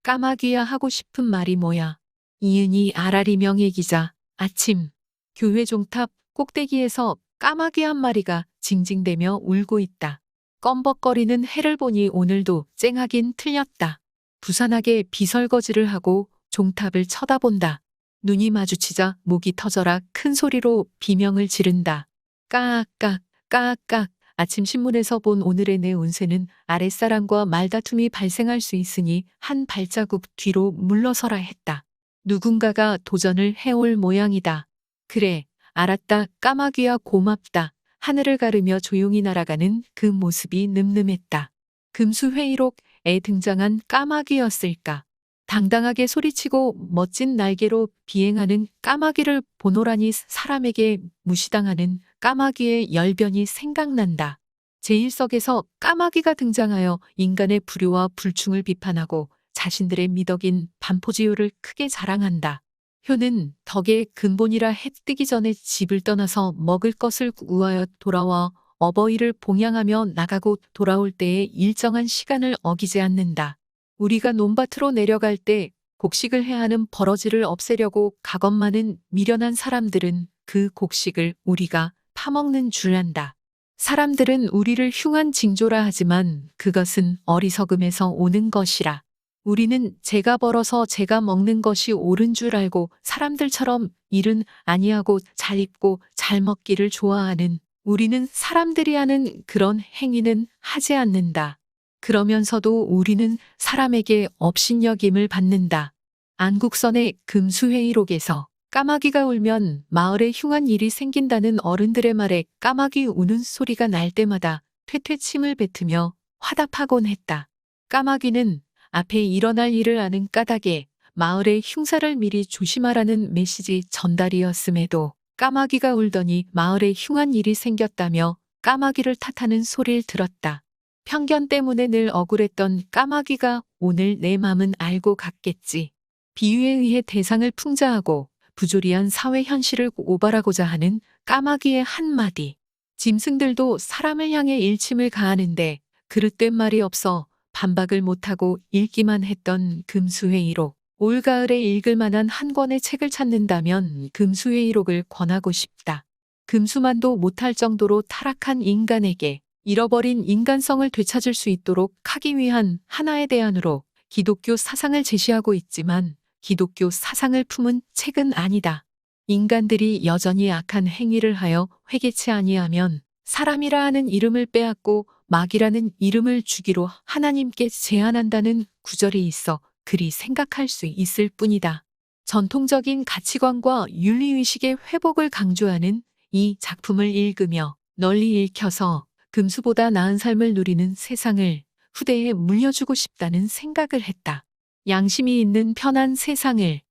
까마귀야 하고 싶은 말이 뭐야. 이은희 아라리 명예기자. 아침 교회 종탑 꼭대기에서 까마귀 한 마리가 징징대며 울고 있다. 껌벅거리는 해를 보니 오늘도 쨍하긴 틀렸다. 부산하게 비설거지를 하고 종탑을 쳐다본다. 눈이 마주치자 목이 터져라 큰 소리로 비명을 지른다. 까악까 까악까. 아침 신문에서 본 오늘의 내 운세는 아랫사람과 말다툼이 발생할 수 있으니 한 발자국 뒤로 물러서라 했다. 누군가가 도전을 해올 모양이다. 그래, 알았다. 까마귀야 고맙다. 하늘을 가르며 조용히 날아가는 그 모습이 늠름했다. 금수회의록에 등장한 까마귀였을까. 당당하게 소리치고 멋진 날개로 비행하는 까마귀를 보노라니 사람에게 무시당하는 까마귀의 열변이 생각난다. 제1석에서 까마귀가 등장하여 인간의 불효와 불충을 비판하고 자신들의 미덕인 반포지효를 크게 자랑한다. 효는 덕의 근본이라 해 뜨기 전에 집을 떠나서 먹을 것을 구하여 돌아와 어버이를 봉양하며 나가고 돌아올 때에 일정한 시간을 어기지 않는다. 우리가 논밭으로 내려갈 때 곡식을 해야 하는 버러지를 없애려고 가것 많은 미련한 사람들은 그 곡식을 우리가 파먹는 줄 안다. 사람들은 우리를 흉한 징조라 하지만 그것은 어리석음에서 오는 것이라. 우리는 제가 벌어서 제가 먹는 것이 옳은 줄 알고 사람들처럼 일은 아니하고 잘 입고 잘 먹기를 좋아하는 우리는 사람들이 하는 그런 행위는 하지 않는다. 그러면서도 우리는 사람에게 업신여김을 받는다. 안국선의 금수회의록에서 까마귀가 울면 마을에 흉한 일이 생긴다는 어른들의 말에 까마귀 우는 소리가 날 때마다 퇴퇴 침을 뱉으며 화답하곤 했다. 까마귀는 앞에 일어날 일을 아는 까닭에 마을의 흉사를 미리 조심하라는 메시지 전달이었음에도 까마귀가 울더니 마을에 흉한 일이 생겼다며 까마귀를 탓하는 소리를 들었다. 편견 때문에 늘 억울했던 까마귀가 오늘 내 맘은 알고 갔겠지. 비유에 의해 대상을 풍자하고 부조리한 사회 현실을 고발하고자 하는 까마귀의 한마디. 짐승들도 사람을 향해 일침을 가하는데 그릇된 말이 없어 반박을 못하고 읽기만 했던 금수회의록. 올가을에 읽을 만한 한 권의 책을 찾는다면 금수회의록을 권하고 싶다. 금수만도 못할 정도로 타락한 인간에게 잃어버린 인간성을 되찾을 수 있도록 하기 위한 하나의 대안으로 기독교 사상을 제시하고 있지만 기독교 사상을 품은 책은 아니다. 인간들이 여전히 악한 행위를 하여 회개치 아니하면 사람이라 하는 이름을 빼앗고 마귀라는 이름을 주기로 하나님께 제안한다는 구절이 있어 그리 생각할 수 있을 뿐이다. 전통적인 가치관과 윤리의식의 회복을 강조하는 이 작품을 읽으며 널리 읽혀서 금수보다 나은 삶을 누리는 세상을 후대에 물려주고 싶다는 생각을 했다. 양심이 있는 편한 세상을.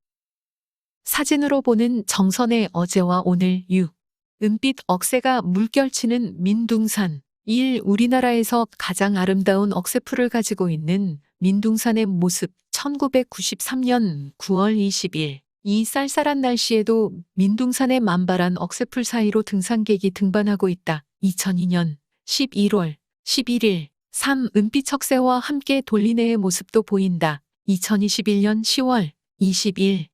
사진으로 보는 정선의 어제와 오늘 6. 은빛 억새가 물결치는 민둥산. 1. 우리나라에서 가장 아름다운 억새풀을 가지고 있는 민둥산의 모습. 1993년 9월 20일. 이 쌀쌀한 날씨에도 민둥산의 만발한 억새풀 사이로 등산객이 등반하고 있다. 2002년 11월 11일. 3. 은빛 억새와 함께 돌리네의 모습도 보인다. 2021년 10월 20일.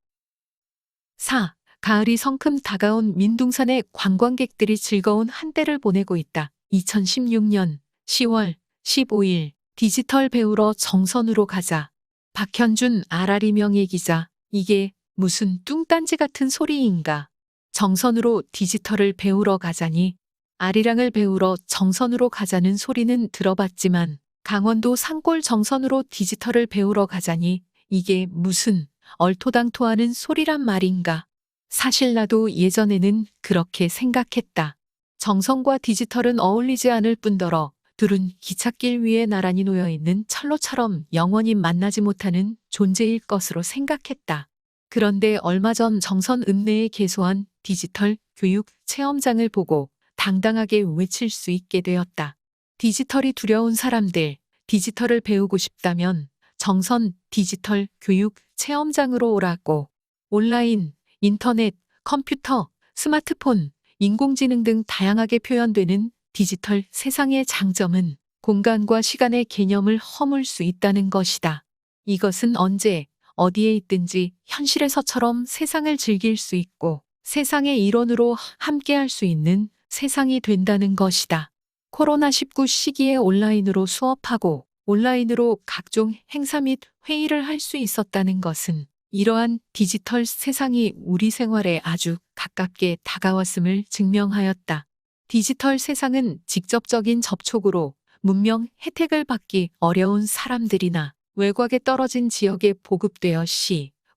4. 가을이 성큼 다가온 민둥산의 관광객들이 즐거운 한때를 보내고 있다. 2016년 10월 15일. 디지털 배우러 정선으로 가자. 박현준 아라리 명예기자. 이게 무슨 뚱딴지 같은 소리인가. 정선으로 디지털을 배우러 가자니. 아리랑을 배우러 정선으로 가자는 소리는 들어봤지만 강원도 산골 정선으로 디지털을 배우러 가자니 이게 무슨 얼토당토하는 소리란 말인가. 사실 나도 예전에는 그렇게 생각했다. 정선과 디지털은 어울리지 않을 뿐더러 둘은 기찻길 위에 나란히 놓여있는 철로처럼 영원히 만나지 못하는 존재일 것으로 생각했다. 그런데 얼마 전 정선 읍내에 개소한 디지털 교육 체험장을 보고 당당하게 외칠 수 있게 되었다. 디지털이 두려운 사람들, 디지털을 배우고 싶다면 정선 디지털 교육 체험장으로 오라고. 온라인, 인터넷, 컴퓨터, 스마트폰, 인공지능 등 다양하게 표현되는 디지털 세상의 장점은 공간과 시간의 개념을 허물 수 있다는 것이다. 이것은 언제, 어디에 있든지 현실에서처럼 세상을 즐길 수 있고 세상의 일원으로 함께할 수 있는 세상이 된다는 것이다. 코로나19 시기에 온라인으로 수업하고 온라인으로 각종 행사 및 회의를 할 수 있었다는 것은 이러한 디지털 세상이 우리 생활에 아주 가깝게 다가왔음을 증명하였다. 디지털 세상은 직접적인 접촉으로 문명 혜택을 받기 어려운 사람들이나 외곽에 떨어진 지역에 보급되어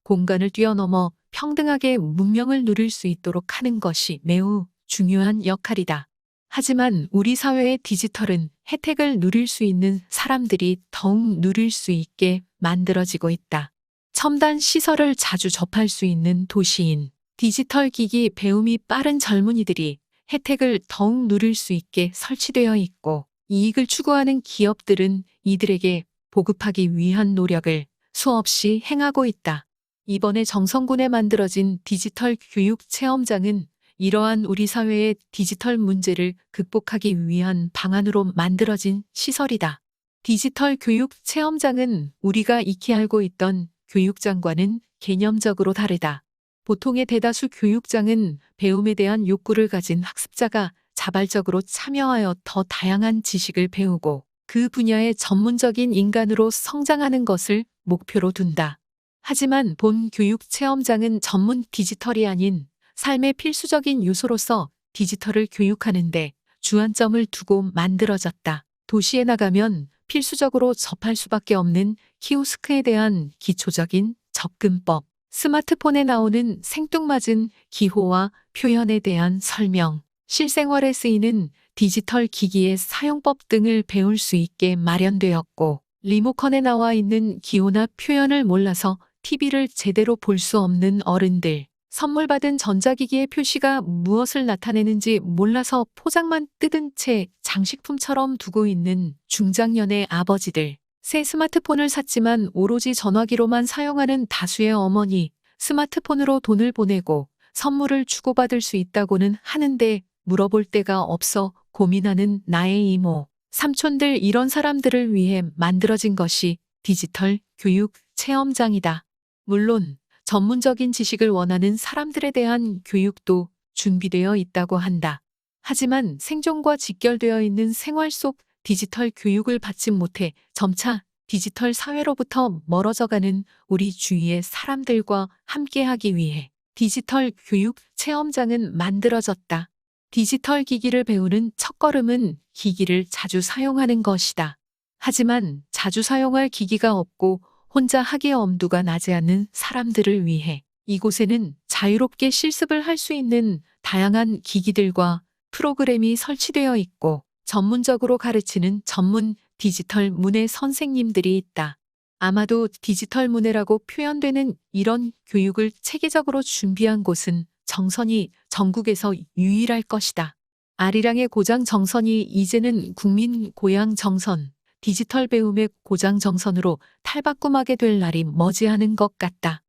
공간을 뛰어넘어 평등하게 문명을 누릴 수 있도록 하는 것이 매우 중요한 역할이다. 하지만 우리 사회의 디지털은 혜택을 누릴 수 있는 사람들이 더욱 누릴 수 있게 만들어지고 있다. 첨단 시설을 자주 접할 수 있는 도시인, 디지털 기기 배움이 빠른 젊은이들이 혜택을 더욱 누릴 수 있게 설치되어 있고 이익을 추구하는 기업들은 이들에게 보급하기 위한 노력을 수없이 행하고 있다. 이번에 정선군에 만들어진 디지털 교육 체험장은 이러한 우리 사회의 디지털 문제를 극복하기 위한 방안으로 만들어진 시설이다. 디지털 교육 체험장은 우리가 익히 알고 있던 교육장과는 개념적으로 다르다. 보통의 대다수 교육장은 배움에 대한 욕구를 가진 학습자가 자발적으로 참여하여 더 다양한 지식을 배우고 그 분야의 전문적인 인간으로 성장하는 것을 목표로 둔다. 하지만 본 교육 체험장은 전문 디지털이 아닌 삶의 필수적인 요소로서 디지털을 교육하는데 주안점을 두고 만들어졌다. 도시에 나가면 필수적으로 접할 수밖에 없는 키오스크에 대한 기초적인 접근법, 스마트폰에 나오는 생뚱맞은 기호와 표현에 대한 설명, 실생활에 쓰이는 디지털 기기의 사용법 등을 배울 수 있게 마련되었고, 리모컨에 나와 있는 기호나 표현을 몰라서 TV를 제대로 볼 수 없는 어른들, 선물 받은 전자기기의 표시가 무엇을 나타내는지 몰라서 포장만 뜯은 채 장식품처럼 두고 있는 중장년의 아버지들, 새 스마트폰을 샀지만 오로지 전화기로만 사용하는 다수의 어머니, 스마트폰으로 돈을 보내고 선물을 주고받을 수 있다고는 하는데 물어볼 데가 없어 고민하는 나의 이모, 삼촌들 이런 사람들을 위해 만들어진 것이 디지털 교육 체험장이다. 물론 전문적인 지식을 원하는 사람들에 대한 교육도 준비되어 있다고 한다. 하지만 생존과 직결되어 있는 생활 속 디지털 교육을 받지 못해 점차 디지털 사회로부터 멀어져가는 우리 주위의 사람들과 함께하기 위해 디지털 교육 체험장은 만들어졌다. 디지털 기기를 배우는 첫걸음은 기기를 자주 사용하는 것이다. 하지만 자주 사용할 기기가 없고 혼자 하기에 엄두가 나지 않는 사람들을 위해 이곳에는 자유롭게 실습을 할 수 있는 다양한 기기들과 프로그램이 설치되어 있고 전문적으로 가르치는 전문 디지털 문해 선생님들이 있다. 아마도 디지털 문해라고 표현되는 이런 교육을 체계적으로 준비한 곳은 정선이 전국에서 유일할 것이다. 아리랑의 고장 정선이 이제는 국민 고향 정선, 디지털 배움의 고장 정선으로 탈바꿈하게 될 날이 머지않은 것 같다.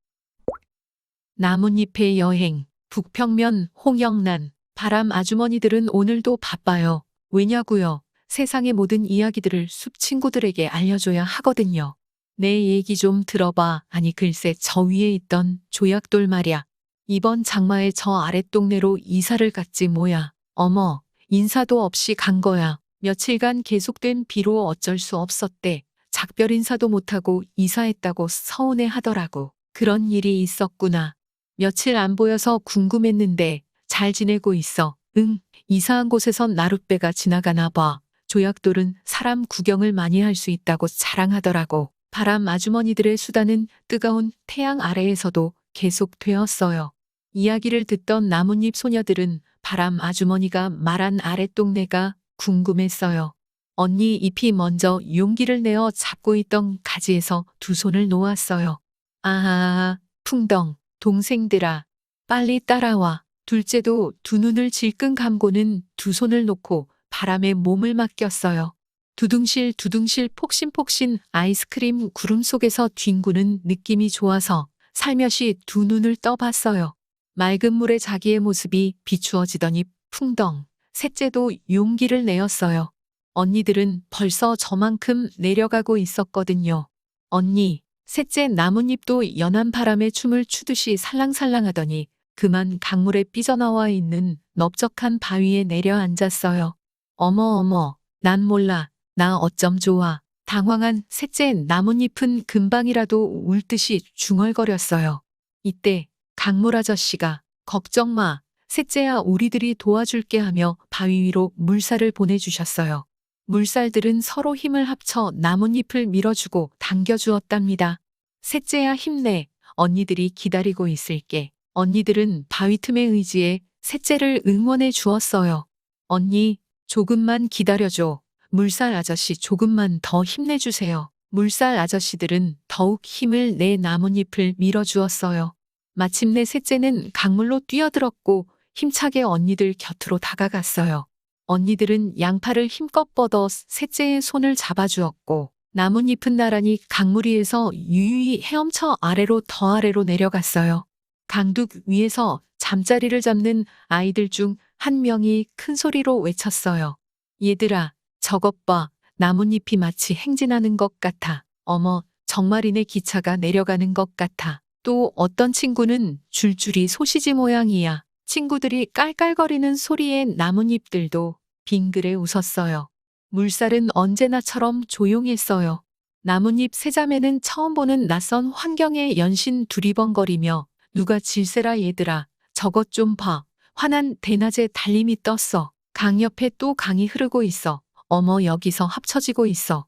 나뭇잎의 여행, 북평면 홍영란, 바람 아주머니들은 오늘도 바빠요. 왜냐고요? 세상의 모든 이야기들을 숲 친구들에게 알려줘야 하거든요. 내 얘기 좀 들어봐. 아니 글쎄 저 위에 있던 조약돌 말야. 이번 장마에 저 아랫동네로 이사를 갔지 뭐야. 어머, 인사도 없이 간 거야. 며칠간 계속된 비로 어쩔 수 없었대. 작별 인사도 못하고 이사했다고 서운해 하더라고. 그런 일이 있었구나. 며칠 안 보여서 궁금했는데 잘 지내고 있어. 응, 이사한 곳에선 나룻배가 지나가나 봐. 조약돌은 사람 구경을 많이 할 수 있다고 자랑하더라고. 바람 아주머니들의 수다는 뜨거운 태양 아래에서도 계속되었어요. 이야기를 듣던 나뭇잎 소녀들은 바람 아주머니가 말한 아랫동네가 궁금했어요. 언니 잎이 먼저 용기를 내어 잡고 있던 가지에서 두 손을 놓았어요. 아하, 풍덩, 동생들아, 빨리 따라와. 둘째도 두 눈을 질끈 감고는 두 손을 놓고 바람에 몸을 맡겼어요. 두둥실 두둥실 폭신폭신 아이스크림 구름 속에서 뒹구는 느낌이 좋아서 살며시 두 눈을 떠봤어요. 맑은 물에 자기의 모습이 비추어지더니 풍덩. 셋째도 용기를 내었어요. 언니들은 벌써 저만큼 내려가고 있었거든요. 언니, 셋째 나뭇잎도 연한 바람에 춤을 추듯이 살랑살랑하더니 그만 강물에 삐져나와 있는 넓적한 바위에 내려앉았어요. 어머 어머, 난 몰라. 나 어쩜 좋아. 당황한 셋째 나뭇잎은 금방이라도 울 듯이 중얼거렸어요. 이때 강물 아저씨가 걱정 마. 셋째야 우리들이 도와줄게 하며 바위 위로 물살을 보내주셨어요. 물살들은 서로 힘을 합쳐 나뭇잎을 밀어주고 당겨주었답니다. 셋째야 힘내. 언니들이 기다리고 있을게. 언니들은 바위 틈에 의지해 셋째를 응원해 주었어요. 언니, 조금만 기다려줘. 물살 아저씨 조금만 더 힘내주세요. 물살 아저씨들은 더욱 힘을 내 나뭇잎을 밀어주었어요. 마침내 셋째는 강물로 뛰어들었고 힘차게 언니들 곁으로 다가갔어요. 언니들은 양팔을 힘껏 뻗어 셋째의 손을 잡아주었고 나뭇잎은 나란히 강물 위에서 유유히 헤엄쳐 아래로 더 아래로 내려갔어요. 강둑 위에서 잠자리를 잡는 아이들 중 한 명이 큰 소리로 외쳤어요. 얘들아, 저것 봐. 나뭇잎이 마치 행진하는 것 같아. 어머, 정말이네. 기차가 내려가는 것 같아. 또 어떤 친구는 줄줄이 소시지 모양이야. 친구들이 깔깔거리는 소리에 나뭇잎들도 빙그레 웃었어요. 물살은 언제나처럼 조용했어요. 나뭇잎 세 자매는 처음 보는 낯선 환경에 연신 두리번거리며 누가 질세라 얘들아. 저것 좀 봐. 환한 대낮에 달림이 떴어. 강 옆에 또 강이 흐르고 있어. 어머 여기서 합쳐지고 있어.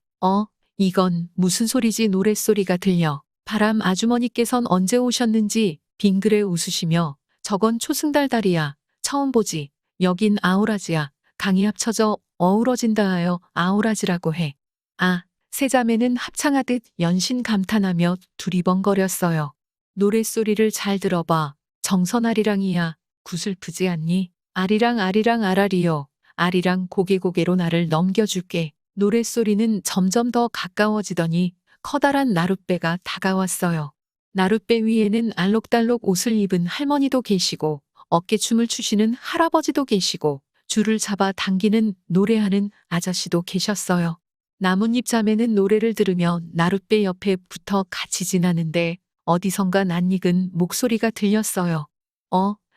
이건 무슨 소리지? 노랫소리가 들려. 바람 아주머니께선 언제 오셨는지 빙그레 웃으시며 저건 초승달달이야. 처음 보지. 여긴 아우라지야. 강이 합쳐져 어우러진다 하여 아우라지라고 해. 아, 세 자매는 합창하듯 연신 감탄하며 두리번거렸어요. 노랫소리를 잘 들어봐. 정선아리랑이야. 구슬프지 않니? 아리랑 아리랑 아라리요. 아리랑 고개고개로 나를 넘겨줄게. 노랫소리는 점점 더 가까워지더니 커다란 나룻배가 다가왔어요. 나룻배 위에는 알록달록 옷을 입은 할머니도 계시고 어깨춤을 추시는 할아버지도 계시고 줄을 잡아 당기는 노래하는 아저씨도 계셨어요. 나뭇잎 자매는 노래를 들으며 나룻배 옆에 붙어 같이 지나는데 어디선가 낯익은 목소리가 들렸어요.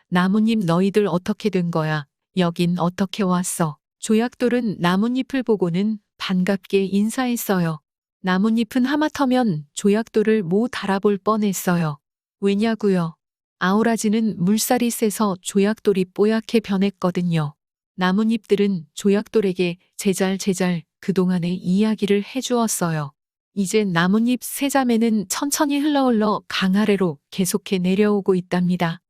나뭇잎 너희들 어떻게 된 거야? 여긴 어떻게 왔어? 조약돌은 나뭇잎을 보고는 반갑게 인사했어요. 나뭇잎은 하마터면 조약돌을 못 알아볼 뻔했어요. 왜냐고요? 아우라지는 물살이 세서 조약돌이 뽀얗게 변했거든요. 나뭇잎들은 조약돌에게 제잘제잘 그동안의 이야기를 해주었어요. 이제 나뭇잎 세 자매는 천천히 흘러 강 아래로 계속해 내려오고 있답니다.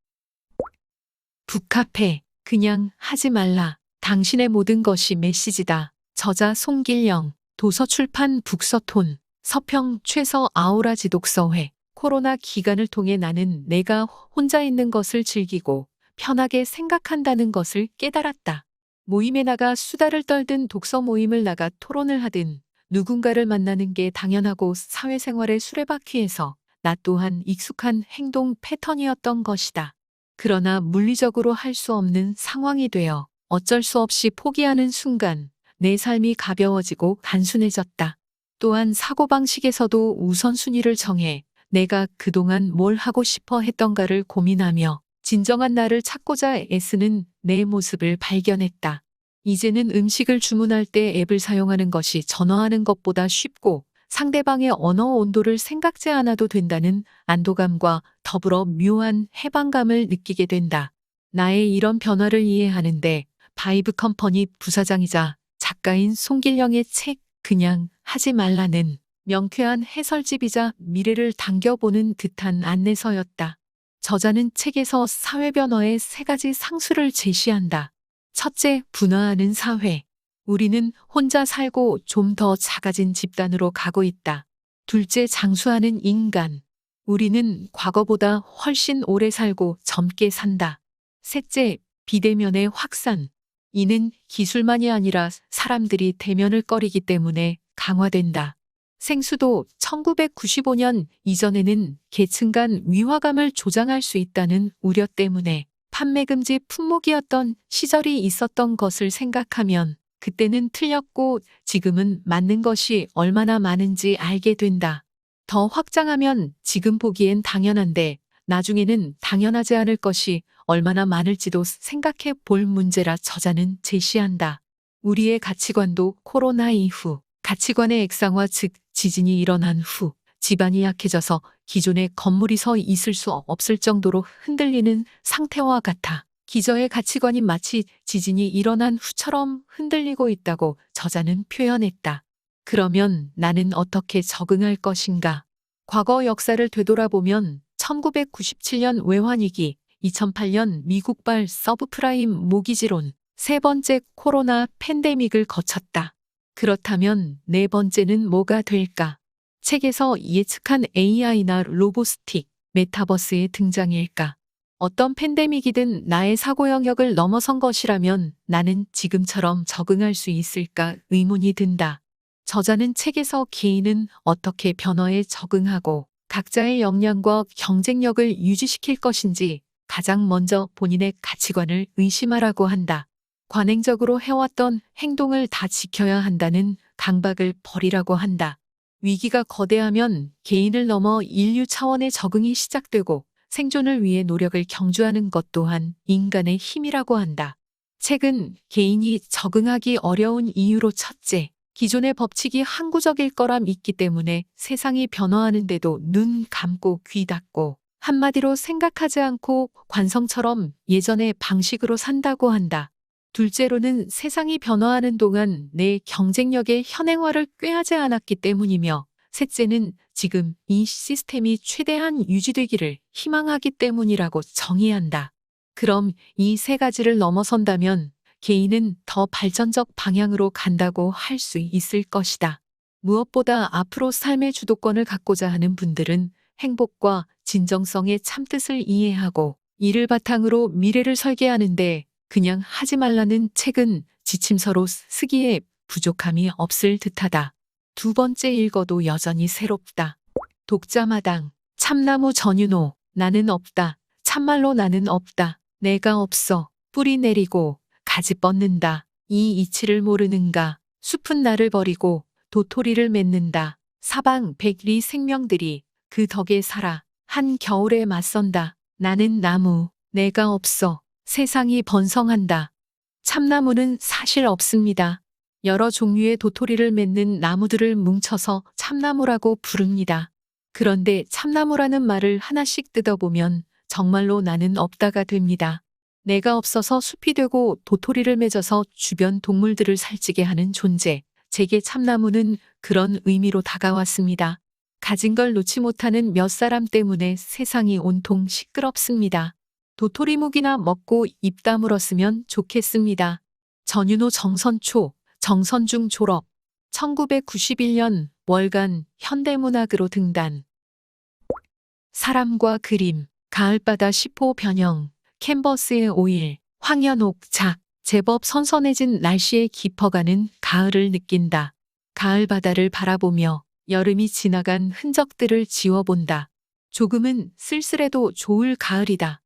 북카페, 그냥 하지 말라. 당신의 모든 것이 메시지다. 저자 송길영, 도서출판 북서톤, 서평 최서 아우라지 독서회. 코로나 기간을 통해 나는 내가 혼자 있는 것을 즐기고 편하게 생각한다는 것을 깨달았다. 모임에 나가 수다를 떨든 독서 모임을 나가 토론을 하든 누군가를 만나는 게 당연하고 사회생활의 수레바퀴에서 나 또한 익숙한 행동 패턴이었던 것이다. 그러나 물리적으로 할 수 없는 상황이 되어 어쩔 수 없이 포기하는 순간 내 삶이 가벼워지고 단순해졌다. 또한 사고방식에서도 우선순위를 정해 내가 그동안 뭘 하고 싶어 했던가를 고민하며 진정한 나를 찾고자 애쓰는 내 모습을 발견했다. 이제는 음식을 주문할 때 앱을 사용하는 것이 전화하는 것보다 쉽고 상대방의 언어 온도를 생각지 않아도 된다는 안도감과 더불어 묘한 해방감을 느끼게 된다. 나의 이런 변화를 이해하는데 바이브 컴퍼니 부사장이자 작가인 송길영의 책 그냥 하지 말라는 명쾌한 해설집이자 미래를 당겨보는 듯한 안내서였다. 저자는 책에서 사회 변화의 세 가지 상수를 제시한다. 첫째, 분화하는 사회. 우리는 혼자 살고 좀 더 작아진 집단으로 가고 있다. 둘째, 장수하는 인간. 우리는 과거보다 훨씬 오래 살고 젊게 산다. 셋째, 비대면의 확산. 이는 기술만이 아니라 사람들이 대면을 꺼리기 때문에 강화된다. 생수도 1995년 이전에는 계층 간 위화감을 조장할 수 있다는 우려 때문에 판매 금지 품목이었던 시절이 있었던 것을 생각하면 그때는 틀렸고 지금은 맞는 것이 얼마나 많은지 알게 된다. 더 확장하면 지금 보기엔 당연한데 나중에는 당연하지 않을 것이 얼마나 많을지도 생각해 볼 문제라 저자는 제시한다. 우리의 가치관도 코로나 이후 가치관의 액상화 즉 지진이 일어난 후 집안이 약해져서 기존의 건물이 서 있을 수 없을 정도로 흔들리는 상태와 같아 기저의 가치관이 마치 지진이 일어난 후처럼 흔들리고 있다고 저자는 표현했다. 그러면 나는 어떻게 적응할 것인가? 과거 역사를 되돌아보면 1997년 외환위기, 2008년 미국발 서브프라임 모기지론, 세 번째 코로나 팬데믹을 거쳤다. 그렇다면 네 번째는 뭐가 될까? 책에서 예측한 AI나 로보스틱, 메타버스의 등장일까? 어떤 팬데믹이든 나의 사고 영역을 넘어선 것이라면 나는 지금처럼 적응할 수 있을까 의문이 든다. 저자는 책에서 개인은 어떻게 변화에 적응하고 각자의 역량과 경쟁력을 유지시킬 것인지 가장 먼저 본인의 가치관을 의심하라고 한다. 관행적으로 해왔던 행동을 다 지켜야 한다는 강박을 버리라고 한다. 위기가 거대하면 개인을 넘어 인류 차원의 적응이 시작되고 생존을 위해 노력을 경주하는 것 또한 인간의 힘이라고 한다. 책은 개인이 적응하기 어려운 이유로 첫째, 기존의 법칙이 항구적일 거라 믿기 때문에 세상이 변화하는데도 눈 감고 귀 닫고 한마디로 생각하지 않고 관성처럼 예전의 방식으로 산다고 한다. 둘째로는 세상이 변화하는 동안 내 경쟁력의 현행화를 꾀하지 않았기 때문이며 셋째는 지금 이 시스템이 최대한 유지되기를 희망하기 때문이라고 정의한다. 그럼 이 세 가지를 넘어선다면 개인은 더 발전적 방향으로 간다고 할 수 있을 것이다. 무엇보다 앞으로 삶의 주도권을 갖고자 하는 분들은 행복과 진정성의 참뜻을 이해하고 이를 바탕으로 미래를 설계하는데 그냥 하지 말라는 책은 지침서로 쓰기에 부족함이 없을 듯하다. 두 번째 읽어도 여전히 새롭다. 독자마당, 참나무 전윤호, 나는 없다. 참말로 나는 없다. 내가 없어. 뿌리 내리고 가지 뻗는다. 이 이치를 모르는가. 숲은 나를 버리고 도토리를 맺는다. 사방 백리 생명들이 그 덕에 살아 한 겨울에 맞선다. 나는 나무, 내가 없어. 세상이 번성한다. 참나무는 사실 없습니다. 여러 종류의 도토리를 맺는 나무들을 뭉쳐서 참나무라고 부릅니다. 그런데 참나무라는 말을 하나씩 뜯어보면 정말로 나는 없다가 됩니다. 내가 없어서 숲이 되고 도토리를 맺어서 주변 동물들을 살찌게 하는 존재. 제게 참나무는 그런 의미로 다가왔습니다. 가진 걸 놓지 못하는 몇 사람 때문에 세상이 온통 시끄럽습니다. 도토리묵이나 먹고 입 다물었으면 좋겠습니다. 전윤호 정선초, 정선중 졸업. 1991년 월간 현대문학으로 등단. 사람과 그림, 가을바다 10호 변형, 캔버스의 오일, 황연옥 작. 제법 선선해진 날씨에 깊어가는 가을을 느낀다. 가을 바다를 바라보며 여름이 지나간 흔적들을 지워본다. 조금은 쓸쓸해도 좋을 가을이다.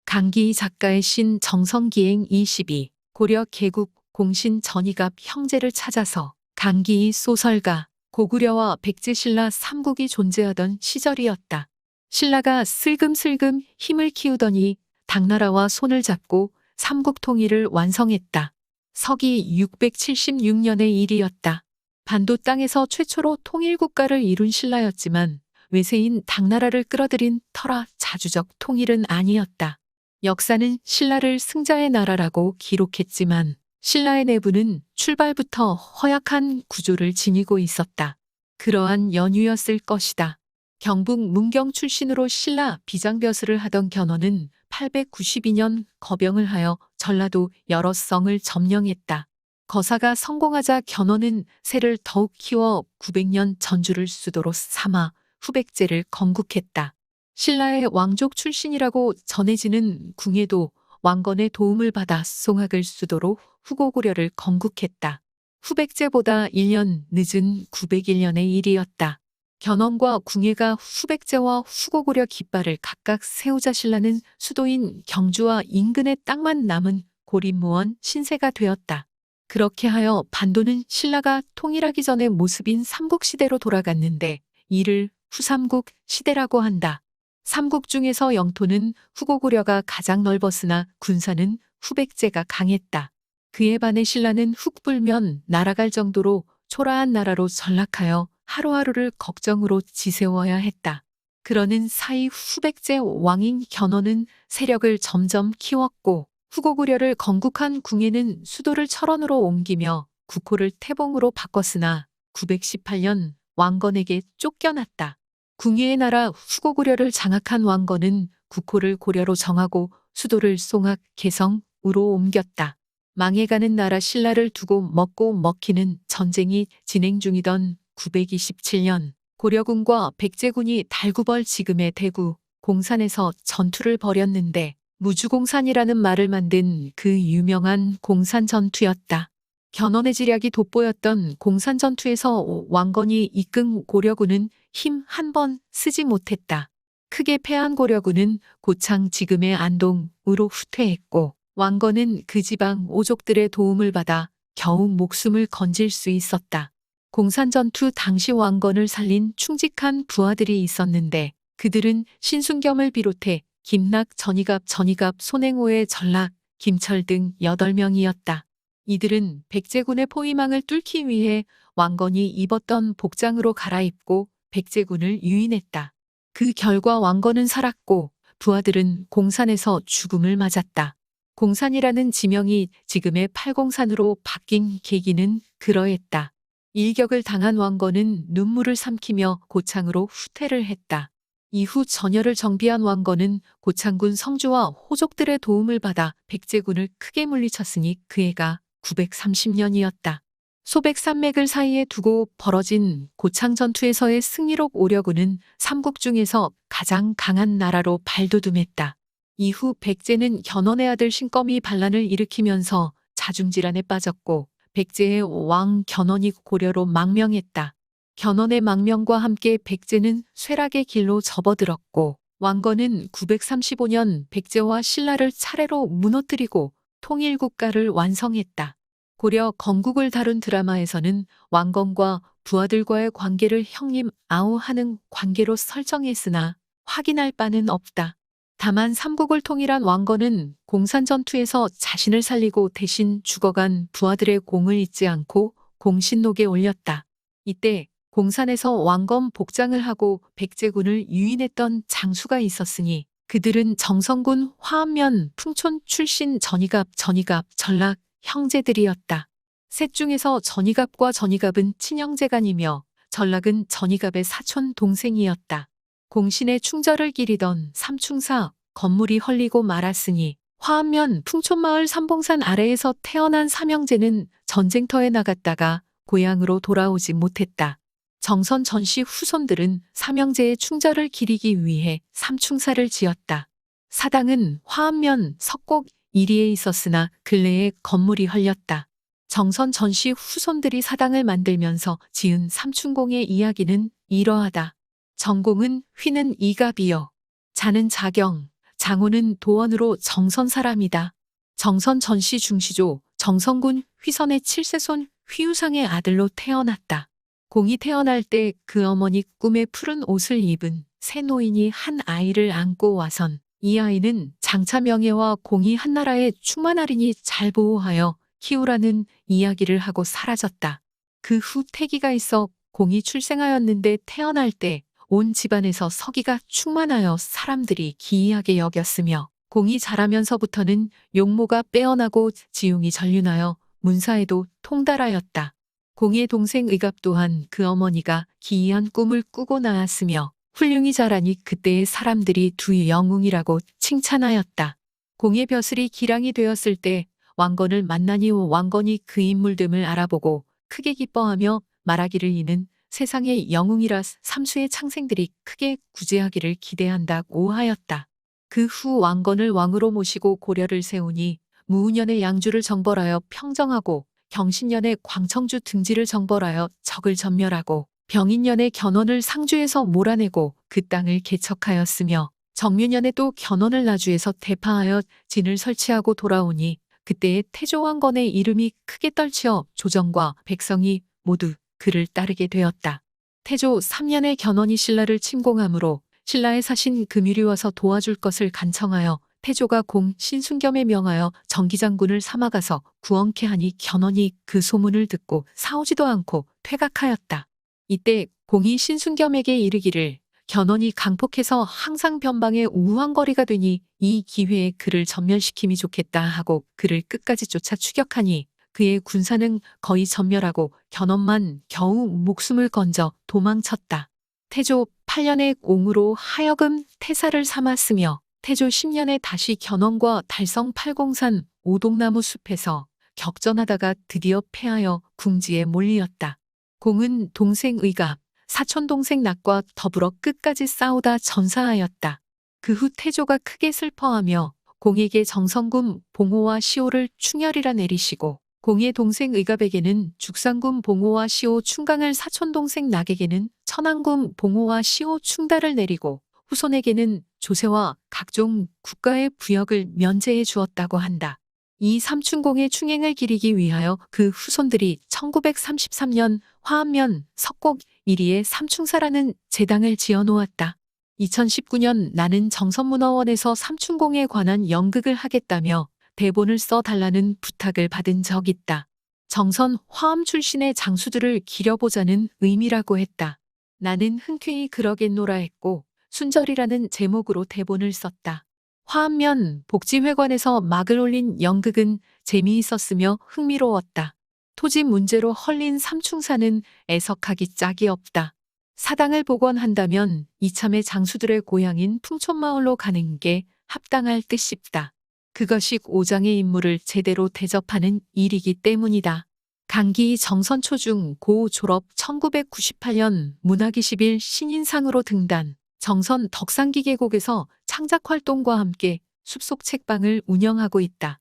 강기희 작가의 신 정성기행 22, 고려 개국 공신 전이갑 형제를 찾아서. 강기희 소설가, 고구려와 백제신라 삼국이 존재하던 시절이었다. 신라가 슬금슬금 힘을 키우더니 당나라와 손을 잡고 삼국 통일을 완성했다. 서기 676년의 일이었다. 반도 땅에서 최초로 통일국가를 이룬 신라였지만 외세인 당나라를 끌어들인 터라 자주적 통일은 아니었다. 역사는 신라를 승자의 나라라고 기록했지만 신라의 내부는 출발부터 허약한 구조를 지니고 있었다. 그러한 연유였을 것이다. 경북 문경 출신으로 신라 비장벼슬을 하던 견훤은 892년 거병을 하여 전라도 여러 성을 점령했다. 거사가 성공하자 견훤은 세를 더욱 키워 900년 전주를 수도로 삼아 후백제를 건국했다. 신라의 왕족 출신이라고 전해지는 궁예도 왕건의 도움을 받아 송악을 수도로 후고구려를 건국했다. 후백제보다 1년 늦은 901년의 일이었다. 견훤과 궁예가 후백제와 후고구려 깃발을 각각 세우자 신라는 수도인 경주와 인근의 땅만 남은 고립무원 신세가 되었다. 그렇게 하여 반도는 신라가 통일하기 전의 모습인 삼국시대로 돌아갔는데 이를 후삼국 시대라고 한다. 삼국 중에서 영토는 후고구려가 가장 넓었으나 군사는 후백제가 강했다. 그에 반해 신라는 훅 불면 날아갈 정도로 초라한 나라로 전락하여 하루하루를 걱정으로 지새워야 했다. 그러는 사이 후백제 왕인 견훤은 세력을 점점 키웠고 후고구려를 건국한 궁예는 수도를 철원으로 옮기며 국호를 태봉으로 바꿨으나 918년 왕건에게 쫓겨났다. 궁예의 나라 후고구려를 장악한 왕건은 국호를 고려로 정하고 수도를 송악, 개성으로 옮겼다. 망해가는 나라 신라를 두고 먹고 먹히는 전쟁이 진행 중이던 927년 고려군과 백제군이 달구벌 지금의 대구, 공산에서 전투를 벌였는데 무주공산이라는 말을 만든 그 유명한 공산 전투였다. 견훤의 지략이 돋보였던 공산 전투에서 왕건이 이끈 고려군은 힘 한 번 쓰지 못했다. 크게 패한 고려군은 고창 지금의 안동으로 후퇴했고 왕건은 그 지방 오족들의 도움을 받아 겨우 목숨을 건질 수 있었다. 공산전투 당시 왕건을 살린 충직한 부하들이 있었는데 그들은 신순겸을 비롯해 김낙, 전이갑, 손행호의 전락, 김철 등 8명이었다. 이들은 백제군의 포위망을 뚫기 위해 왕건이 입었던 복장으로 갈아입고 백제군을 유인했다. 그 결과 왕건은 살았고 부하들은 공산에서 죽음을 맞았다. 공산이라는 지명이 지금의 팔공산으로 바뀐 계기는 그러했다. 일격을 당한 왕건은 눈물을 삼키며 고창으로 후퇴를 했다. 이후 전열을 정비한 왕건은 고창군 성주와 호족들의 도움을 받아 백제군을 크게 물리쳤으니 그 해가 930년이었다. 소백산맥을 사이에 두고 벌어진 고창 전투에서의 승리록 오려군은 삼국 중에서 가장 강한 나라로 발돋움했다. 이후 백제는 견훤의 아들 신검이 반란을 일으키면서 자중질환에 빠졌고 백제의 왕 견훤이 고려로 망명했다. 견훤의 망명과 함께 백제는 쇠락의 길로 접어들었고 왕건은 935년 백제와 신라를 차례로 무너뜨리고 통일국가를 완성했다. 고려 건국을 다룬 드라마에서는 왕건과 부하들과의 관계를 형님 아우하는 관계로 설정했으나 확인할 바는 없다. 다만 삼국을 통일한 왕건은 공산전투에서 자신을 살리고 대신 죽어간 부하들의 공을 잊지 않고 공신록에 올렸다. 이때 공산에서 왕건 복장을 하고 백제군을 유인했던 장수가 있었으니 그들은 정성군 화암면 풍촌 출신 전이갑, 전락 형제들이었다. 셋 중에서 전이갑과 전이갑은 친형제간이며 전락은 전이갑의 사촌 동생이었다. 공신의 충절을 기리던 삼충사 건물이 헐리고 말았으니 화암면 풍촌마을 삼봉산 아래에서 태어난 삼형제는 전쟁터에 나갔다가 고향으로 돌아오지 못했다. 정선 전씨 후손들은 삼형제의 충절을 기리기 위해 삼충사를 지었다. 사당은 화암면 석곡 이리에 있었으나 근래에 건물이 헐렸다. 정선 전씨 후손들이 사당을 만들면서 지은 삼충공의 이야기는 이러하다. 정공은 휘는 이갑이요. 자는 자경, 장호는 도원으로 정선 사람이다. 정선 전씨 중시조 정선군 휘선의 7세손 휘우상의 아들로 태어났다. 공이 태어날 때 그 어머니 꿈에 푸른 옷을 입은 새 노인이 한 아이를 안고 와선 이 아이는 장차 명예와 공이 한나라에 충만하리니 잘 보호하여 키우라는 이야기를 하고 사라졌다. 그 후 태기가 있어 공이 출생하였는데 태어날 때 온 집안에서 서기가 충만하여 사람들이 기이하게 여겼으며 공이 자라면서부터는 용모가 빼어나고 지용이 전륜하여 문사에도 통달하였다. 공의 동생 의갑 또한 그 어머니가 기이한 꿈을 꾸고 나았으며 훌륭히 자라니 그때의 사람들이 두 영웅이라고 칭찬하였다. 공의 벼슬이 기량이 되었을 때 왕건을 만나니 왕건이 그 인물됨을 알아보고 크게 기뻐하며 말하기를 이는 세상의 영웅이라 삼수의 창생들이 크게 구제하기를 기대한다고 하였다. 그 후 왕건을 왕으로 모시고 고려를 세우니 무운년에 양주를 정벌하여 평정하고 경신년에 광청주 등지를 정벌하여 적을 전멸하고 병인년에 견훤을 상주에서 몰아내고 그 땅을 개척하였으며 정유년에 또 견훤을 나주에서 대파하여 진을 설치하고 돌아오니 그때의 태조왕건의 이름이 크게 떨치어 조정과 백성이 모두 그를 따르게 되었다. 태조 3년에 견훤이 신라를 침공하므로 신라의 사신 금율이 와서 도와줄 것을 간청하여 태조가 공 신순겸에 명하여 정기장군을 삼아가서 구원케 하니 견훤이 그 소문을 듣고 사오지도 않고 퇴각하였다. 이때 공이 신순겸에게 이르기를 견훤이 강폭해서 항상 변방에 우왕거리가 되니 이 기회에 그를 전멸시킴이 좋겠다 하고 그를 끝까지 쫓아 추격하니 그의 군사는 거의 전멸하고 견훤만 겨우 목숨을 건져 도망쳤다. 태조 8년에 옹으로 하여금 태사를 삼았으며 태조 10년에 다시 견훤과 달성 팔공산 오동나무 숲에서 격전하다가 드디어 패하여 궁지에 몰리었다. 공은 동생 의갑, 사촌 동생 낙과 더불어 끝까지 싸우다 전사하였다. 그 후 태조가 크게 슬퍼하며 공에게 정성군 봉호와 시호를 충혈이라 내리시고 공의 동생 의갑에게는 죽상군 봉호와 시호 충강을 사촌 동생 낙에게는 천안군 봉호와 시호 충달을 내리고 후손에게는 조세와 각종 국가의 부역을 면제해 주었다고 한다. 이 삼충공의 충행을 기리기 위하여 그 후손들이 1933년 화암면 석곡 1위에 삼충사라는 제당을 지어놓았다. 2019년 나는 정선문화원에서 삼충공에 관한 연극을 하겠다며 대본을 써달라는 부탁을 받은 적 있다. 정선 화암 출신의 장수들을 기려보자는 의미라고 했다. 나는 흔쾌히 그러겠노라 했고 순절이라는 제목으로 대본을 썼다. 화암면 복지회관에서 막을 올린 연극은 재미있었으며 흥미로웠다. 토지 문제로 헐린 삼충사는 애석하기 짝이 없다. 사당을 복원한다면 이참에 장수들의 고향인 풍촌마을로 가는 게 합당할 듯 싶다. 그것이 오장의 임무를 제대로 대접하는 일이기 때문이다. 강기 정선초중 고 졸업 1998년 문학21 신인상으로 등단. 정선 덕상기계곡에서 창작활동과 함께 숲속 책방을 운영하고 있다.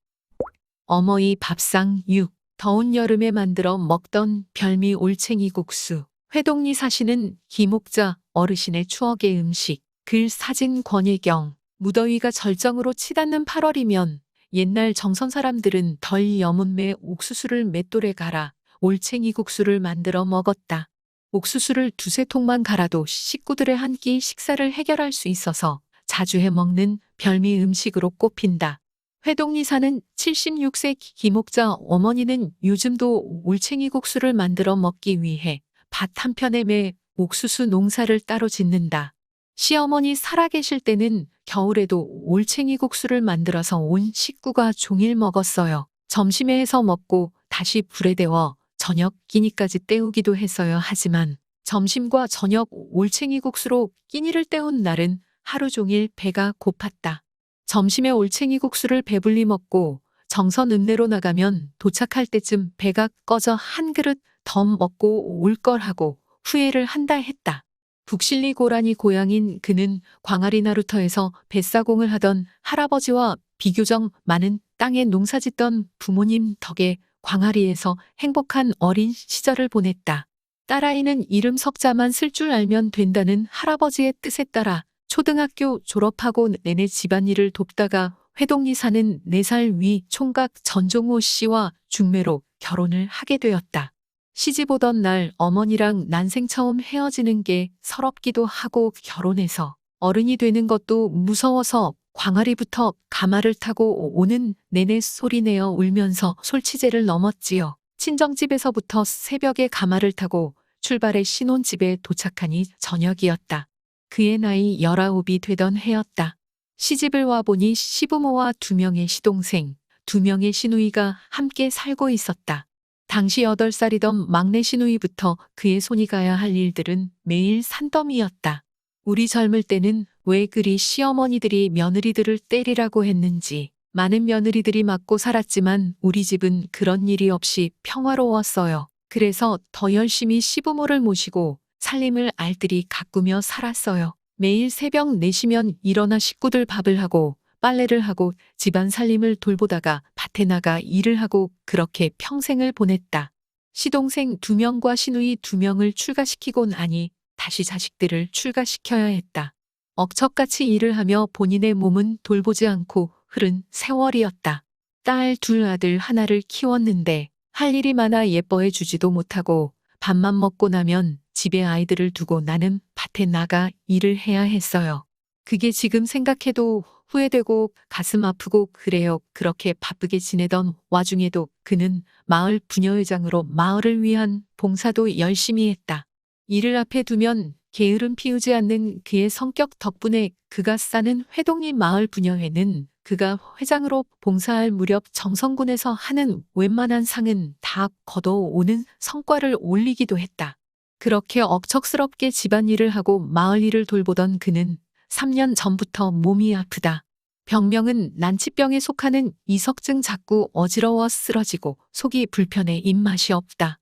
어머니 밥상 6. 더운 여름에 만들어 먹던 별미 올챙이 국수. 회동리 사시는 기목자 어르신의 추억의 음식. 글 사진 권예경. 무더위가 절정으로 치닫는 8월이면 옛날 정선 사람들은 덜 여문 매 옥수수를 맷돌에 갈아 올챙이 국수를 만들어 먹었다. 옥수수를 두세 통만 갈아도 식구들의 한 끼 식사를 해결할 수 있어서 자주 해 먹는 별미 음식으로 꼽힌다. 회동리 사는 76세 기목자 어머니는 요즘도 올챙이 국수를 만들어 먹기 위해 밭 한편에 매 옥수수 농사를 따로 짓는다. 시어머니 살아계실 때는 겨울에도 올챙이 국수를 만들어서 온 식구가 종일 먹었어요. 점심에 해서 먹고 다시 불에 데워 저녁 끼니까지 때우기도 했어요. 하지만 점심과 저녁 올챙이 국수로 끼니를 때운 날은 하루 종일 배가 고팠다. 점심에 올챙이 국수를 배불리 먹고 정선 읍내로 나가면 도착할 때쯤 배가 꺼져 한 그릇 더 먹고 올 걸 하고 후회를 한다 했다. 북실리 고라니 고향인 그는 광아리 나루터에서 뱃사공을 하던 할아버지와 비교적 많은 땅에 농사짓던 부모님 덕에 광아리에서 행복한 어린 시절을 보냈다. 딸아이는 이름 석자만 쓸 줄 알면 된다는 할아버지의 뜻에 따라 초등학교 졸업하고 내내 집안일을 돕다가 회동리 사는 4살 위 총각 전종호 씨와 중매로 결혼을 하게 되었다. 시집 오던 날 어머니랑 난생 처음 헤어지는 게 서럽기도 하고 결혼해서 어른이 되는 것도 무서워서 광아리부터 가마를 타고 오는 내내 소리내어 울면서 솔치제를 넘었지요. 친정집에서부터 새벽에 가마를 타고 출발해 신혼집에 도착하니 저녁이었다. 그의 나이 19이 되던 해였다. 시집을 와보니 시부모와 2명의 시동생, 2명의 시누이가 함께 살고 있었다. 당시 8살이던 막내 시누이부터 그의 손이 가야 할 일들은 매일 산더미였다. 우리 젊을 때는 왜 그리 시어머니들이 며느리들을 때리라고 했는지 많은 며느리들이 맞고 살았지만 우리 집은 그런 일이 없이 평화로웠어요. 그래서 더 열심히 시부모를 모시고 살림을 알뜰히 가꾸며 살았어요. 매일 새벽 4시면 일어나 식구들 밥을 하고 빨래를 하고 집안 살림을 돌보다가 밭에 나가 일을 하고 그렇게 평생을 보냈다. 시동생 2명과 시누이 2명을 출가시키고 나니 다시 자식들을 출가시켜야 했다. 억척같이 일을 하며 본인의 몸은 돌보지 않고 흐른 세월이었다. 딸 2 아들 1를 키웠는데 할 일이 많아 예뻐해 주지도 못하고 밥만 먹고 나면 집에 아이들을 두고 나는 밭에 나가 일을 해야 했어요. 그게 지금 생각해도 후회되고 가슴 아프고 그래요. 그렇게 바쁘게 지내던 와중에도 그는 마을 부녀회장으로 마을을 위한 봉사도 열심히 했다. 일을 앞에 두면 게으름 피우지 않는 그의 성격 덕분에 그가 싸는 회동리 마을 부녀회는 그가 회장으로 봉사할 무렵 정성군에서 하는 웬만한 상은 다 거둬오는 성과를 올리기도 했다. 그렇게 억척스럽게 집안일을 하고 마을 일을 돌보던 그는 3년 전부터 몸이 아프다. 병명은 난치병에 속하는 이석증 자꾸 어지러워 쓰러지고 속이 불편해 입맛이 없다.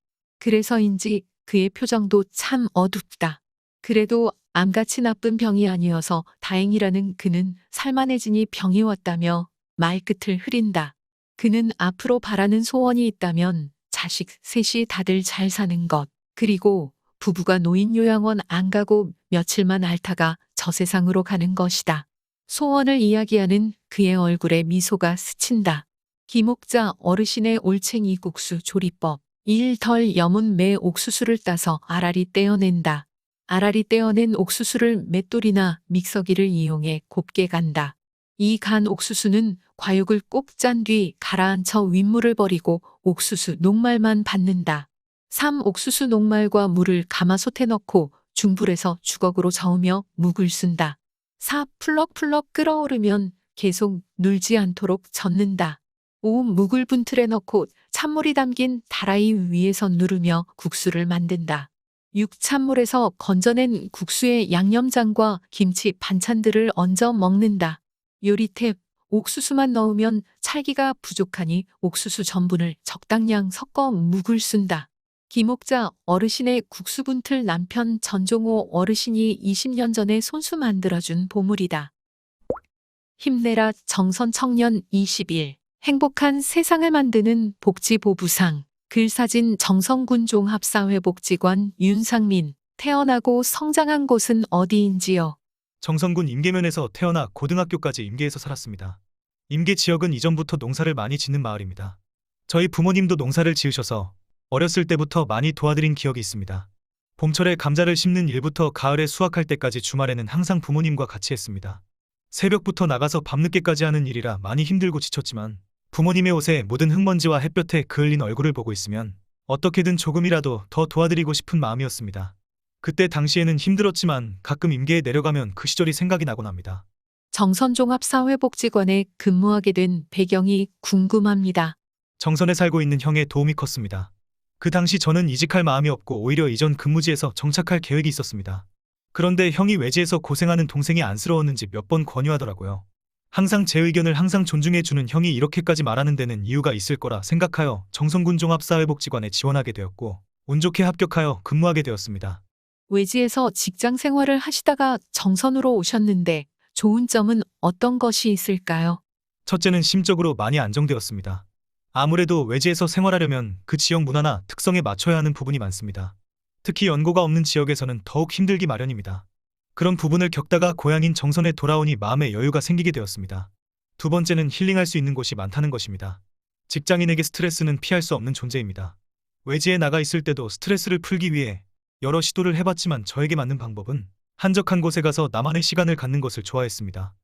그래서인지 그의 표정도 참 어둡다. 그래도 암같이 나쁜 병이 아니어서 다행이라는 그는 살만해지니 병이 왔다며 말끝을 흐린다. 그는 앞으로 바라는 소원이 있다면 자식 셋이 다들 잘 사는 것, 그리고 부부가 노인요양원 안 가고 며칠만 앓다가 저 세상으로 가는 것이다. 소원을 이야기하는 그의 얼굴에 미소가 스친다. 기목자 어르신의 올챙이 국수 조리법. 1. 덜 여문 매 옥수수를 따서 알알이 떼어낸다. 알알이 떼어낸 옥수수를 맷돌이나 믹서기를 이용해 곱게 간다. 이 간 옥수수는 과육을 꼭 짠 뒤 가라앉혀 윗물을 버리고 옥수수 녹말만 받는다. 3. 옥수수 녹말과 물을 가마솥에 넣고 중불에서 주걱으로 저으며 묵을 쓴다. 4. 풀럭풀럭 끓어오르면 계속 눌지 않도록 젓는다. 5. 묵을 분틀에 넣고 찬물이 담긴 다라이 위에서 누르며 국수를 만든다. 6. 찬물에서 건져낸 국수에 양념장과 김치 반찬들을 얹어 먹는다. 요리 탭. 옥수수만 넣으면 찰기가 부족하니 옥수수 전분을 적당량 섞어 묵을 쓴다. 기목자 어르신의 국수분틀 남편 전종호 어르신이 20년 전에 손수 만들어준 보물이다. 힘내라 정선청년 21. 행복한 세상을 만드는 복지보부상. 글사진 정성군 종합사회복지관 윤상민. 태어나고 성장한 곳은 어디인지요? 정성군 임계면에서 태어나 고등학교까지 임계에서 살았습니다. 임계 지역은 이전부터 농사를 많이 짓는 마을입니다. 저희 부모님도 농사를 지으셔서 어렸을 때부터 많이 도와드린 기억이 있습니다. 봄철에 감자를 심는 일부터 가을에 수확할 때까지 주말에는 항상 부모님과 같이 했습니다. 새벽부터 나가서 밤늦게까지 하는 일이라 많이 힘들고 지쳤지만 부모님의 옷에 묻은 흙먼지와 햇볕에 그을린 얼굴을 보고 있으면 어떻게든 조금이라도 더 도와드리고 싶은 마음이었습니다. 그때 당시에는 힘들었지만 가끔 임계에 내려가면 그 시절이 생각이 나곤 합니다. 정선종합사회복지관에 근무하게 된 배경이 궁금합니다. 정선에 살고 있는 형의 도움이 컸습니다. 그 당시 저는 이직할 마음이 없고 오히려 이전 근무지에서 정착할 계획이 있었습니다. 그런데 형이 외지에서 고생하는 동생이 안쓰러웠는지 몇 번 권유하더라고요. 항상 제 의견을 항상 존중해주는 형이 이렇게까지 말하는 데는 이유가 있을 거라 생각하여 정선군 종합사회복지관에 지원하게 되었고 운 좋게 합격하여 근무하게 되었습니다. 외지에서 직장 생활을 하시다가 정선으로 오셨는데 좋은 점은 어떤 것이 있을까요? 첫째는 심적으로 많이 안정되었습니다. 아무래도 외지에서 생활하려면 그 지역 문화나 특성에 맞춰야 하는 부분이 많습니다. 특히 연고가 없는 지역에서는 더욱 힘들기 마련입니다. 그런 부분을 겪다가 고향인 정선에 돌아오니 마음의 여유가 생기게 되었습니다. 두 번째는 힐링할 수 있는 곳이 많다는 것입니다. 직장인에게 스트레스는 피할 수 없는 존재입니다. 외지에 나가 있을 때도 스트레스를 풀기 위해 여러 시도를 해봤지만 저에게 맞는 방법은 한적한 곳에 가서 나만의 시간을 갖는 것을 좋아했습니다.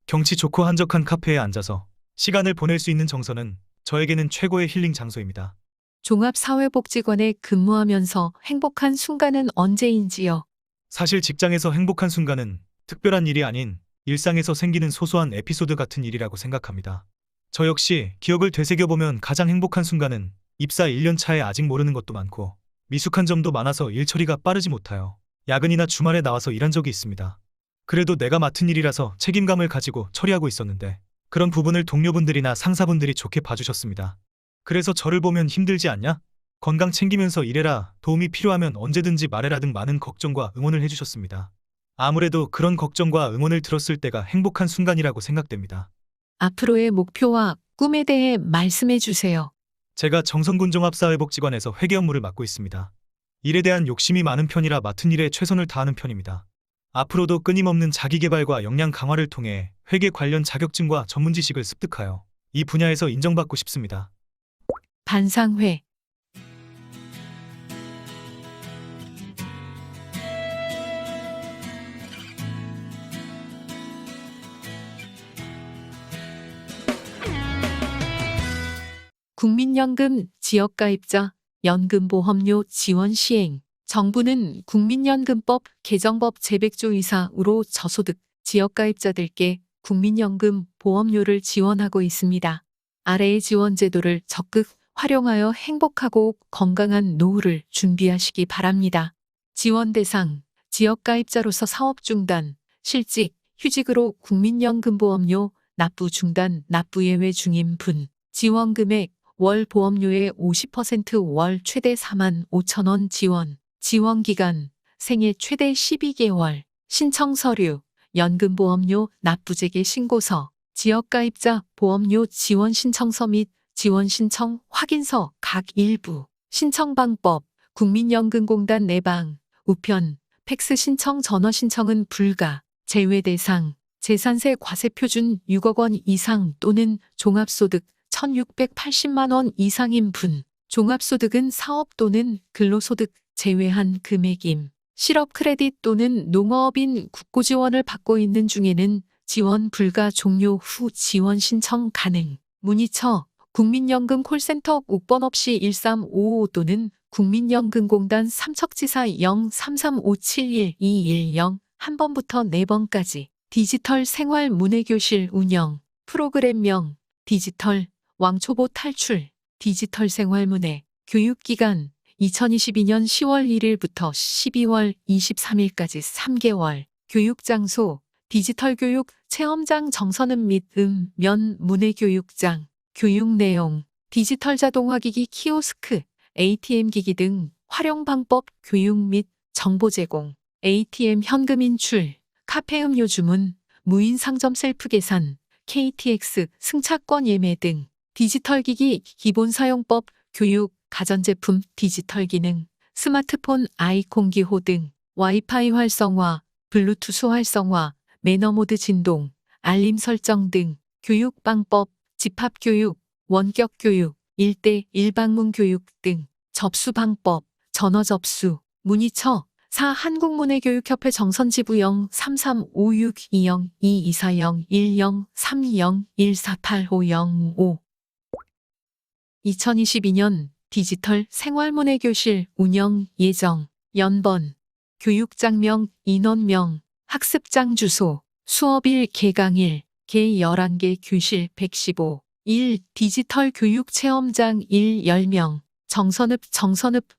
경치 좋고 한적한 카페에 앉아서 시간을 보낼 수 있는 정선은 저에게는 최고의 힐링 장소입니다. 종합사회복지관에 근무하면서 행복한 순간은 언제인지요? 사실 직장에서 행복한 순간은 특별한 일이 아닌 일상에서 생기는 소소한 에피소드 같은 일이라고 생각합니다. 저 역시 기억을 되새겨보면 가장 행복한 순간은 입사 1년 차에 아직 모르는 것도 많고 미숙한 점도 많아서 일 처리가 빠르지 못하여 야근이나 주말에 나와서 일한 적이 있습니다. 그래도 내가 맡은 일이라서 책임감을 가지고 처리하고 있었는데 그런 부분을 동료분들이나 상사분들이 좋게 봐주셨습니다. 그래서 저를 보면 힘들지 않냐? 건강 챙기면서 일해라. 도움이 필요하면 언제든지 말해라 등 많은 걱정과 응원을 해주셨습니다. 아무래도 그런 걱정과 응원을 들었을 때가 행복한 순간이라고 생각됩니다. 앞으로의 목표와 꿈에 대해 말씀해 주세요. 제가 정선군 종합사회복지관에서 회계 업무를 맡고 있습니다. 일에 대한 욕심이 많은 편이라 맡은 일에 최선을 다하는 편입니다. 앞으로도 끊임없는 자기개발과 역량 강화를 통해 회계 관련 자격증과 전문 지식을 습득하여 이 분야에서 인정받고 싶습니다. 반상회. 국민연금 지역가입자 연금보험료 지원 시행. 정부는 국민연금법 개정법 제100조 이사로 저소득 지역가입자들께 국민연금 보험료를 지원하고 있습니다. 아래의 지원 제도를 적극 활용하여 행복하고 건강한 노후를 준비하시기 바랍니다. 지원 대상, 지역가입자로서 사업 중단, 실직, 휴직으로 국민연금보험료 납부 중단, 납부 예외 중인 분, 지원 금액, 월 보험료의 50%월 최대 45,000원 지원, 지원 기간, 생애 최대 12개월, 신청 서류, 연금보험료 납부재개 신고서, 지역가입자 보험료 지원 신청서 및 지원 신청 확인서 각 일부, 신청 방법, 국민연금공단 내방, 우편, 팩스 신청 전화 신청은 불가, 제외 대상, 재산세 과세 표준 6억 원 이상 또는 종합소득 1,680만 원 이상인 분, 종합소득은 사업 또는 근로소득 제외한 금액임. 실업 크레딧 또는 농어업인 국고지원을 받고 있는 중에는 지원 불가 종료 후 지원 신청 가능. 문의처 국민연금 콜센터 옥번 없이 1355 또는 국민연금공단 삼척지사 033571210 1번부터 4번까지 디지털 생활 문해교실 운영 프로그램명 디지털 왕초보 탈출 디지털 생활문해 교육기간 2022년 10월 1일부터 12월 23일까지 3개월 교육장소 디지털 교육 체험장 정선음 및 면 문해교육장 교육 내용 디지털 자동화기기 키오스크 ATM 기기 등 활용 방법 교육 및 정보 제공 ATM 현금 인출 카페 음료 주문 무인 상점 셀프 계산 KTX 승차권 예매 등 디지털 기기 기본 사용법 교육 가전제품 디지털 기능 스마트폰 아이콘 기호 등 와이파이 활성화 블루투스 활성화 매너 모드 진동 알림 설정 등 교육 방법 집합 교육 원격 교육 1대1 방문 교육 등 접수 방법 전화 접수 문의처 사 한국문해교육협회 정선지부 0335620-2240-10-30-148505 2022년 디지털 생활문해교실 운영 예정 연번 교육장명 인원명 학습장 주소 수업일 개강일 개 11개 교실 115 1. 디지털 교육 체험장 1 10명 정선읍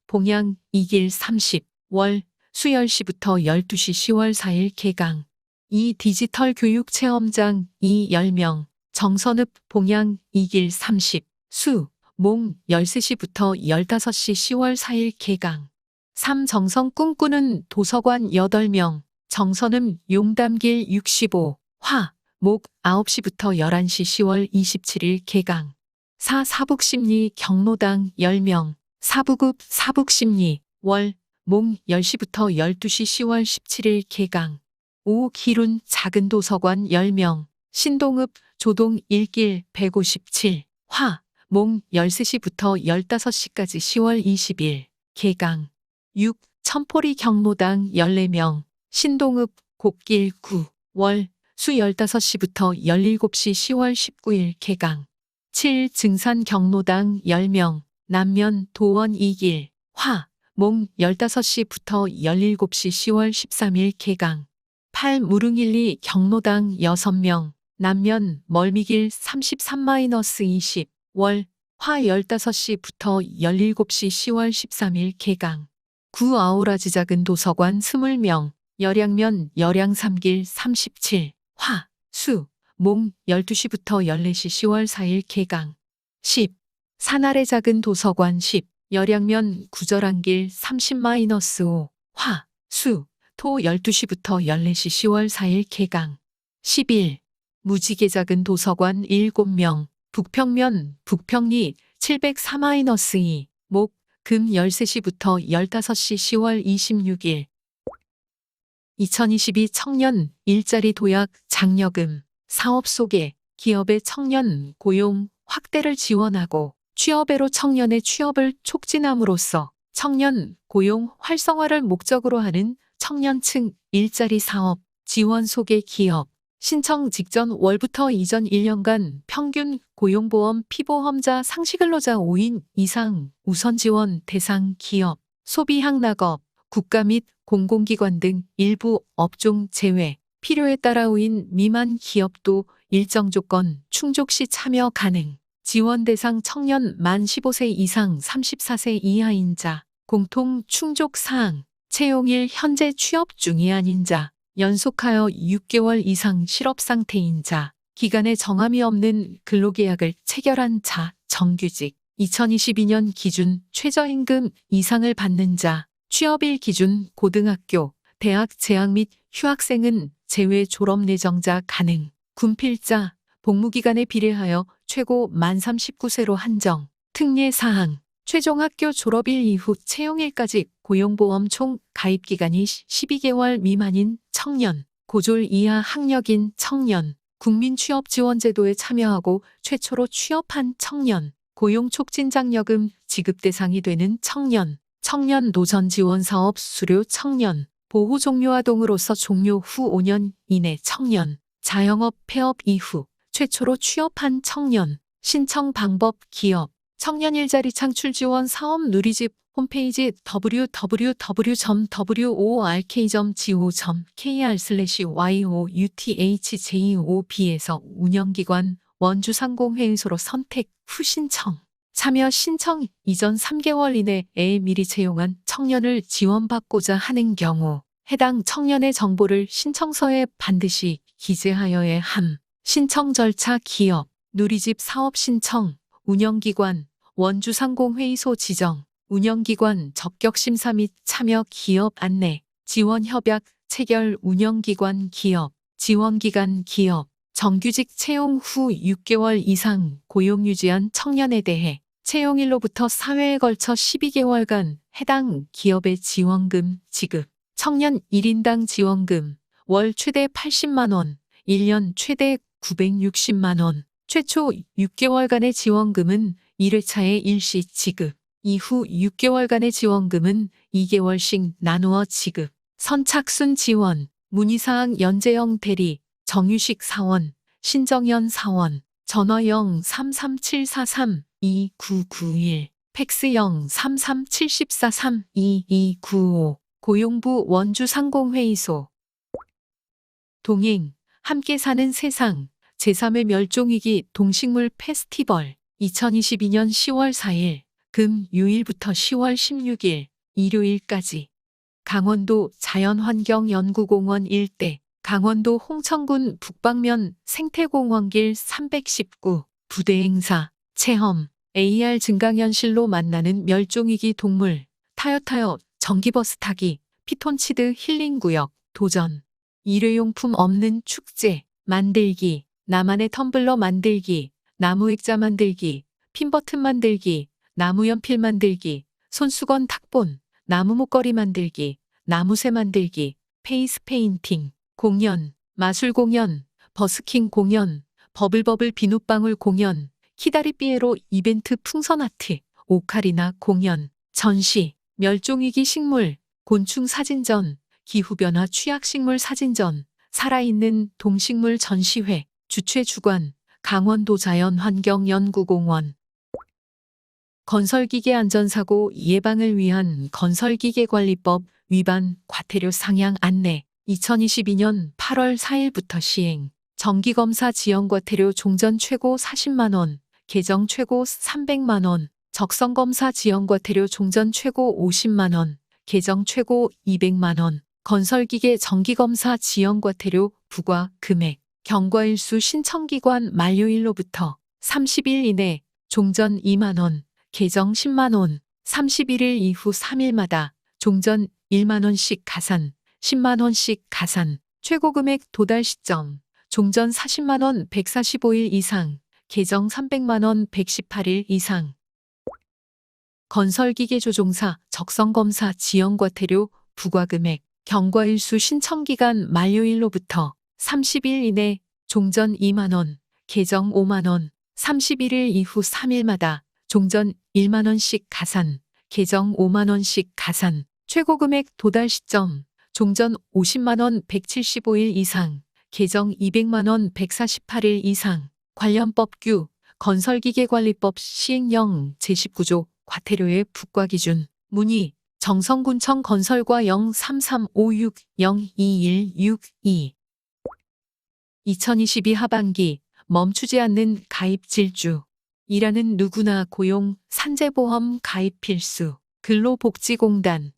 봉양 2길 30 월 수 10시부터 12시 10월 4일 개강 2. 디지털 교육 체험장 2 10명 정선읍 봉양 2길 30 수 몽 13시부터 15시 10월 4일 개강 3. 정성 꿈꾸는 도서관 8명 정선음 용담길 65 화 목 9시부터 11시 10월 27일 개강 4. 사북심리 경로당 10명 사부급 사북심리 월 몽 10시부터 12시 10월 17일 개강 5. 기룬 작은 도서관 10명 신동읍 조동 1길 157 화 몽 13시부터 15시까지 10월 20일 개강 6. 천포리 경로당 14명 신동읍 곡길 9 월 수 15시부터 17시 10월 19일 개강 7. 증산 경로당 10명 남면 도원 2길 화 몽 15시부터 17시 10월 13일 개강 8. 무릉일리 경로당 6명 남면 멀미길 33-20 월 화 15시부터 17시 10월 13일 개강 9. 아오라지 작은 도서관 20명 열양면 열양 3길 37 화 수 몽 12시부터 14시 10월 4일 개강 10. 산아래 작은 도서관 10 열양면 구절안길 30-5 화 수 토 12시부터 14시 10월 4일 개강. 10일 무지개 작은 도서관 7명. 북평면 북평리 704-2 목 금 13시부터 15시 10월 26일 2022 청년 일자리 도약 장려금 사업 소개 기업의 청년 고용 확대를 지원하고 취업애로 청년의 취업을 촉진함으로써 청년 고용 활성화를 목적으로 하는 청년층 일자리 사업 지원 소개 기업 신청 직전 월부터 이전 1년간 평균 고용보험 피보험자 상시근로자 5인 이상 우선 지원 대상 기업 소비항락업 국가 및 공공기관 등 일부 업종 제외 필요에 따라 5인 미만 기업도 일정 조건 충족 시 참여 가능 지원 대상 청년 만 15세 이상 34세 이하인 자 공통 충족 사항 채용일 현재 취업 중이 아닌 자 연속하여 6개월 이상 실업 상태인 자, 기간에 정함이 없는 근로계약을 체결한 자, 정규직, 2022년 기준 최저임금 이상을 받는 자, 취업일 기준 고등학교, 대학 재학 및 휴학생은 제외 졸업 예정자 가능, 군필자, 복무기간에 비례하여 최고 만 39세로 한정, 특례사항, 최종 학교 졸업일 이후 채용일까지 고용보험 총 가입기간이 12개월 미만인 청년, 고졸 이하 학력인 청년, 국민취업지원제도에 참여하고 최초로 취업한 청년, 고용촉진장려금 지급 대상이 되는 청년, 청년 노전지원사업 수료 청년, 보호 종료아동으로서 종료 후 5년 이내 청년, 자영업 폐업 이후 최초로 취업한 청년, 신청 방법 기업, 청년 일자리 창출 지원 사업 누리집 홈페이지 www.work.go.kr/youtHJOB에서 운영기관 원주상공회의소로 선택 후 신청. 참여 신청 이전 3개월 이내에 미리 채용한 청년을 지원받고자 하는 경우 해당 청년의 정보를 신청서에 반드시 기재하여야 함. 신청 절차 기업, 누리집 사업 신청, 운영기관, 원주상공회의소 지정, 운영기관 적격심사 및 참여 기업 안내, 지원협약, 체결 운영기관 기업, 지원기간 기업, 정규직 채용 후 6개월 이상 고용 유지한 청년에 대해 채용일로부터 4회에 걸쳐 12개월간 해당 기업의 지원금 지급, 청년 1인당 지원금, 월 최대 80만 원, 1년 최대 960만 원, 최초 6개월간의 지원금은 1회차의 일시 지급, 이후 6개월간의 지원금은 2개월씩 나누어 지급, 선착순 지원, 문의사항 연재영 대리, 정유식 사원, 신정연 사원, 전화 033-743-2991, 팩스 033-7043-2295, 고용부 원주상공회의소. 동행, 함께 사는 세상, 제3회 멸종위기 동식물 페스티벌 2022년 10월 4일 금 유일부터 10월 16일 일요일까지 강원도 자연환경연구공원 일대 강원도 홍천군 북방면 생태공원길 319 부대 행사 체험 AR 증강현실로 만나는 멸종위기 동물 타요 전기버스 타기 피톤치드 힐링구역 도전 일회용품 없는 축제 만들기 나만의 텀블러 만들기 나무 액자 만들기 핀버튼 만들기 나무 연필 만들기 손수건 탁본 나무 목걸이 만들기 나무새 만들기 페이스 페인팅 공연 마술 공연 버스킹 공연 버블버블 비눗방울 공연 키다리 삐에로 이벤트 풍선 아트 오카리나 공연 전시 멸종위기 식물 곤충 사진전 기후변화 취약식물 사진전 살아있는 동식물 전시회 주최 주관 강원도 자연환경연구공원 건설기계 안전사고 예방을 위한 건설기계관리법 위반 과태료 상향 안내 2022년 8월 4일부터 시행 정기검사 지연과태료 종전 최고 40만 원, 개정 최고 300만 원, 적성검사 지연과태료 종전 최고 50만 원, 개정 최고 200만 원, 건설기계 정기검사 지연과태료 부과 금액 경과일수 신청기관 만료일로부터 30일 이내 종전 2만 원, 개정 10만 원, 31일 이후 3일마다 종전 1만 원씩 가산, 10만 원씩 가산. 최고 금액 도달 시점. 종전 40만 원 145일 이상. 계정 300만 원 118일 이상. 건설기계 조종사 적성검사 지연과태료 부과금액. 경과일수 신청기간 만료일로부터 30일 이내 종전 2만 원, 계정 5만 원, 31일 이후 3일마다 종전 1만 원씩 가산, 계정 5만 원씩 가산. 최고 금액 도달 시점. 종전 50만 원 175일 이상, 계정 200만 원 148일 이상. 관련 법규 건설기계관리법 시행령 제19조 과태료의 부과 기준. 문의 정성군청 건설과 0335602162 2022 하반기 멈추지 않는 가입 질주. 일하는 누구나 고용, 산재보험 가입 필수. 근로복지공단.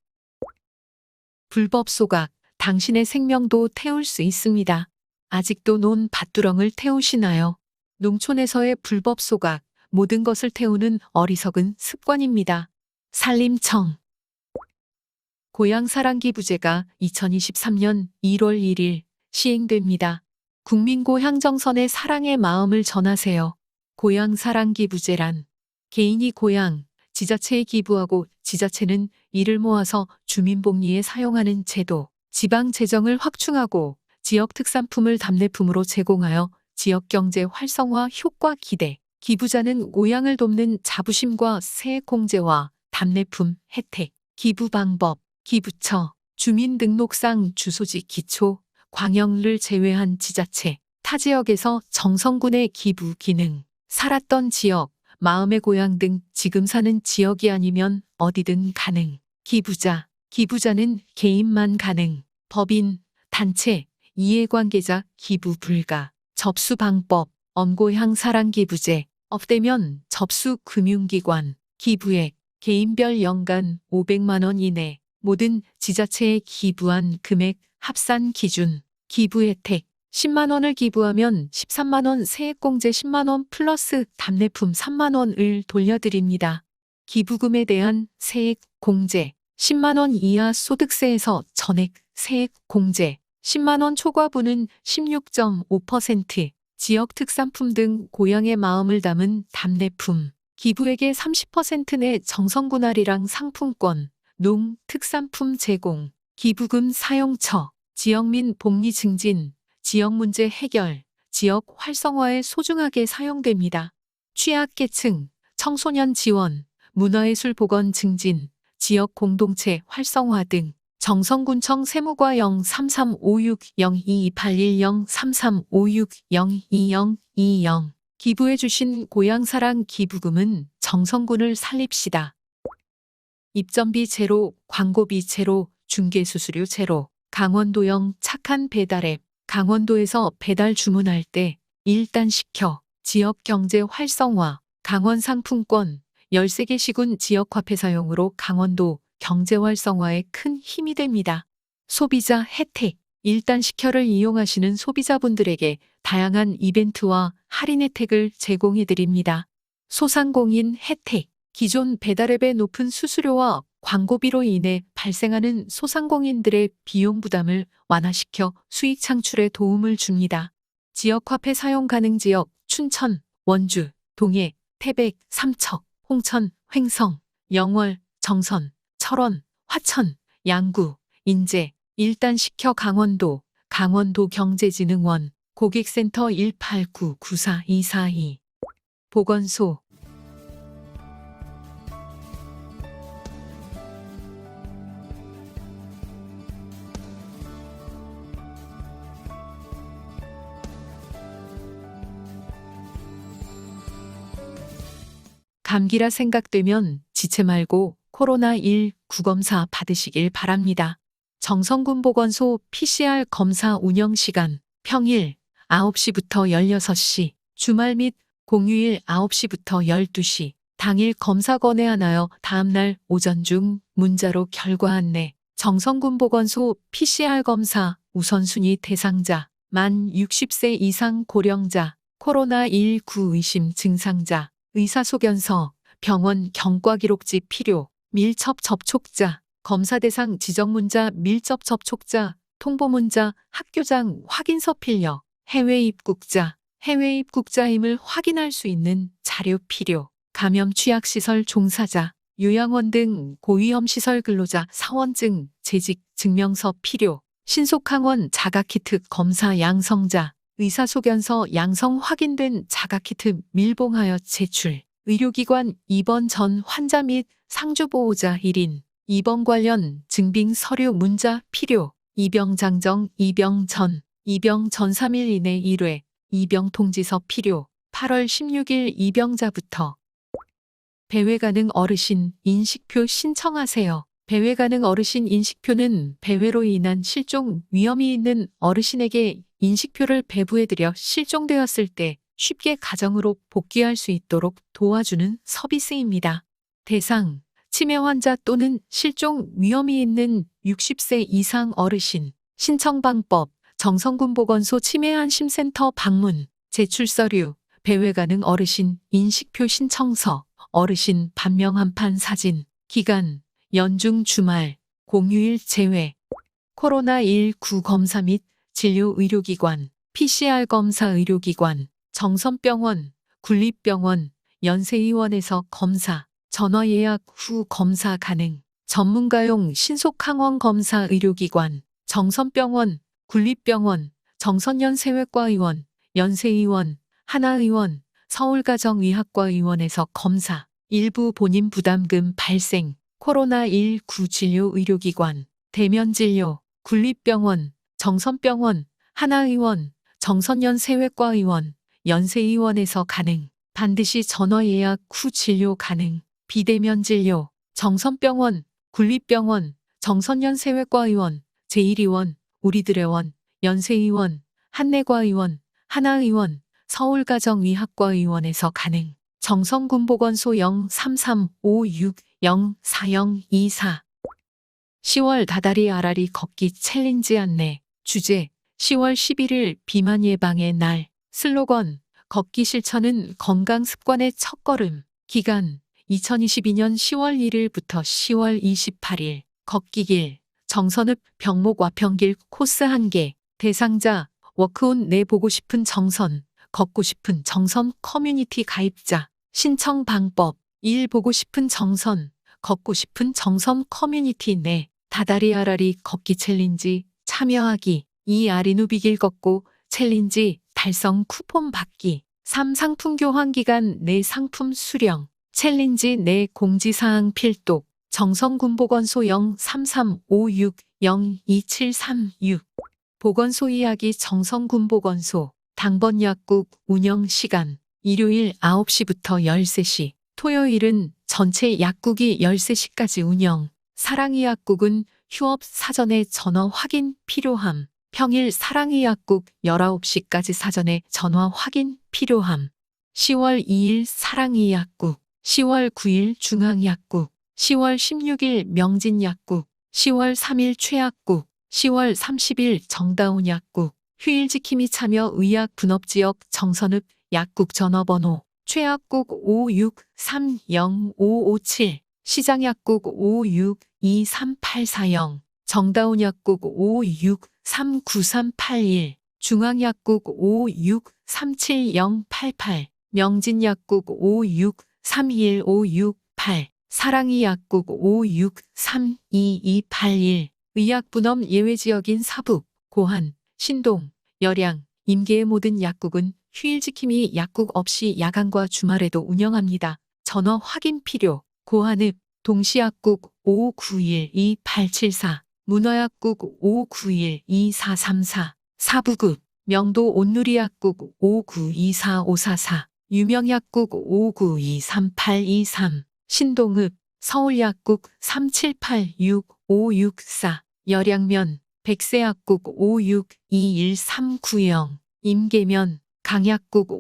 불법 소각. 당신의 생명도 태울 수 있습니다. 아직도 논 밭두렁을 태우시나요? 농촌에서의 불법 소각. 모든 것을 태우는 어리석은 습관입니다. 산림청. 고향사랑기부제가 2023년 1월 1일 시행됩니다. 국민고향정선의 사랑의 마음을 전하세요. 고향사랑기부제란 개인이 고향, 지자체에 기부하고 지자체는 이를 모아서 주민복리에 사용하는 제도, 지방재정을 확충하고 지역 특산품을 답례품으로 제공하여 지역경제 활성화 효과 기대. 기부자는 고향을 돕는 자부심과 세액공제와 답례품 혜택. 기부 방법. 기부처, 주민등록상 주소지 기초, 광역을 제외한 지자체, 타 지역에서 정성군의 기부 기능. 살았던 지역, 마음의 고향 등 지금 사는 지역이 아니면 어디든 가능. 기부자, 기부자는 개인만 가능. 법인, 단체, 이해관계자 기부 불가. 접수 방법, 엄고향 사랑기부제. 업되면 접수 금융기관. 기부액, 개인별 연간 500만 원 이내. 모든 지자체에 기부한 금액 합산 기준. 기부 혜택. 10만 원을 기부하면 13만 원 세액공제 10만 원 플러스 답례품 3만 원을 돌려드립니다. 기부금에 대한 세액 공제. 10만 원 이하 소득세에서 전액 세액 공제. 10만 원 초과분은 16.5%. 지역 특산품 등 고향의 마음을 담은 답례품. 기부액의 30% 내 정성군할이랑 상품권. 농, 특산품 제공. 기부금 사용처. 지역민 복리 증진. 지역 문제 해결, 지역 활성화에 소중하게 사용됩니다. 취약계층, 청소년 지원, 문화예술 복원 증진, 지역 공동체 활성화 등. 정성군청 세무과 0335602281 0335602020 기부해 주신 고향사랑 기부금은 정성군을 살립시다. 입점비 제로, 광고비 제로, 중개수수료 제로. 강원도형 착한 배달앱. 강원도에서 배달 주문할 때 일단 시켜. 지역 경제 활성화. 강원 상품권. 13개 시군 지역화폐 사용으로 강원도 경제 활성화에 큰 힘이 됩니다. 소비자 혜택. 일단 시켜를 이용하시는 소비자분들에게 다양한 이벤트와 할인 혜택을 제공해 드립니다. 소상공인 혜택. 기존 배달앱의 높은 수수료와 광고비로 인해 발생하는 소상공인들의 비용 부담을 완화시켜 수익 창출에 도움을 줍니다. 지역화폐 사용 가능 지역 춘천, 원주, 동해, 태백, 삼척, 홍천, 횡성, 영월, 정선, 철원, 화천, 양구, 인제. 일단 시켜 강원도, 강원도경제진흥원, 고객센터 189-94-242. 보건소. 감기라 생각되면 지체 말고 코로나19 검사 받으시길 바랍니다. 정성군 보건소 PCR 검사 운영 시간 평일 9시부터 16시, 주말 및 공휴일 9시부터 12시. 당일 검사 권해하나요? 다음날 오전 중 문자로 결과 안내. 정성군 보건소 PCR 검사 우선순위 대상자, 만 60세 이상 고령자, 코로나19 의심 증상자, 의사소견서, 병원 경과기록지 필요, 밀접 접촉자, 검사 대상 지정문자 밀접 접촉자, 통보문자, 학교장 확인서 필력, 해외 입국자, 해외 입국자임을 확인할 수 있는 자료 필요, 감염 취약시설 종사자, 요양원 등 고위험시설 근로자 사원증, 재직 증명서 필요, 신속항원 자가키트 검사 양성자, 의사소견서 양성 확인된 자가키트 밀봉하여 제출, 의료기관 입원 전 환자 및 상주보호자 1인, 입원 관련 증빙 서류 문자 필요, 입영장정 입영 전 3일 이내 1회, 입영 통지서 필요, 8월 16일 입영자부터 배회 가능 어르신 인식표 신청하세요. 배회 가능 어르신 인식표는 배회로 인한 실종 위험이 있는 어르신에게 인식표를 배부해드려 실종되었을 때 쉽게 가정으로 복귀할 수 있도록 도와주는 서비스입니다. 대상, 치매 환자 또는 실종 위험이 있는 60세 이상 어르신, 신청 방법, 정성군보건소 치매안심센터 방문, 제출 서류, 배회 가능 어르신 인식표 신청서, 어르신 반명 한판 사진, 기간, 연중 주말, 공휴일 제외, 코로나19 검사 및 진료 의료기관, PCR 검사 의료기관, 정선병원, 군립병원, 연세의원에서 검사, 전화 예약 후 검사 가능, 전문가용 신속항원 검사 의료기관, 정선병원, 군립병원, 정선연세외과의원, 연세의원, 하나의원, 서울가정의학과의원에서 검사, 일부 본인 부담금 발생, 코로나19 진료 의료기관, 대면진료, 군립병원, 정선병원, 하나의원, 정선연세외과의원, 연세의원에서 가능, 반드시 전화 예약 후 진료 가능, 비대면 진료, 정선병원, 군립병원, 정선연세외과의원, 제1의원, 우리들의원, 연세의원, 한내과의원, 하나의원, 서울가정의학과의원에서 가능, 정성군보건소 033560424 10월 다다리 아라리 걷기 챌린지 안내, 주제, 10월 11일 비만 예방의 날, 슬로건, 걷기 실천은 건강 습관의 첫걸음, 기간, 2022년 10월 1일부터 10월 28일, 걷기길, 정선읍 병목 와평길 코스 1개, 대상자, 워크온 내 보고 싶은 정선, 걷고 싶은 정선 커뮤니티 가입자, 신청 방법, 1 보고 싶은 정선, 걷고 싶은 정선 커뮤니티 내 다다리 아라리 걷기 챌린지 참여하기, 2 아리누비길 걷고 챌린지 달성 쿠폰 받기, 3 상품 교환 기간 내 상품 수령, 챌린지 내 공지사항 필독, 정성군보건소 03356022736 보건소 이야기 정성군보건소 당번 약국 운영 시간 일요일 9시부터 13시, 토요일은 전체 약국이 13시까지 운영. 사랑이 약국은 휴업 사전에 전화 확인 필요함. 평일 사랑이 약국 19시까지 사전에 전화 확인 필요함. 10월 2일 사랑이 약국, 10월 9일 중앙약국, 10월 16일 명진약국, 10월 3일 최약국, 10월 30일 정다운 약국, 휴일지킴이 참여 의약 분업지역 정선읍 약국 전화번호 최약국 56305557, 시장약국 56238440, 정다운 약국 56398381, 중앙약국 56370888, 명진약국 56315568, 사랑이 약국 56322281, 의약분업 예외지역인 사북, 고한, 신동, 열양, 임계의 모든 약국은 휴일지킴이 약국 없이 야간과 주말에도 운영합니다. 전화 확인 필요, 고한읍, 동시약국 55912874, 문화약국 55912434, 사부급, 명도 온누리약국 592454, 유명약국 59238223, 신동읍, 서울약국 37865564, 열양면, 백세약국 562139영, 임계면, 강약국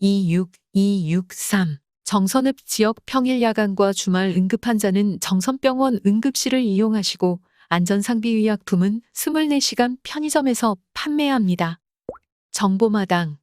56262263, 정선읍 지역 평일 야간과 주말 응급환자는 정선병원 응급실을 이용하시고 안전상비의약품은 24시간 편의점에서 판매합니다. 정보마당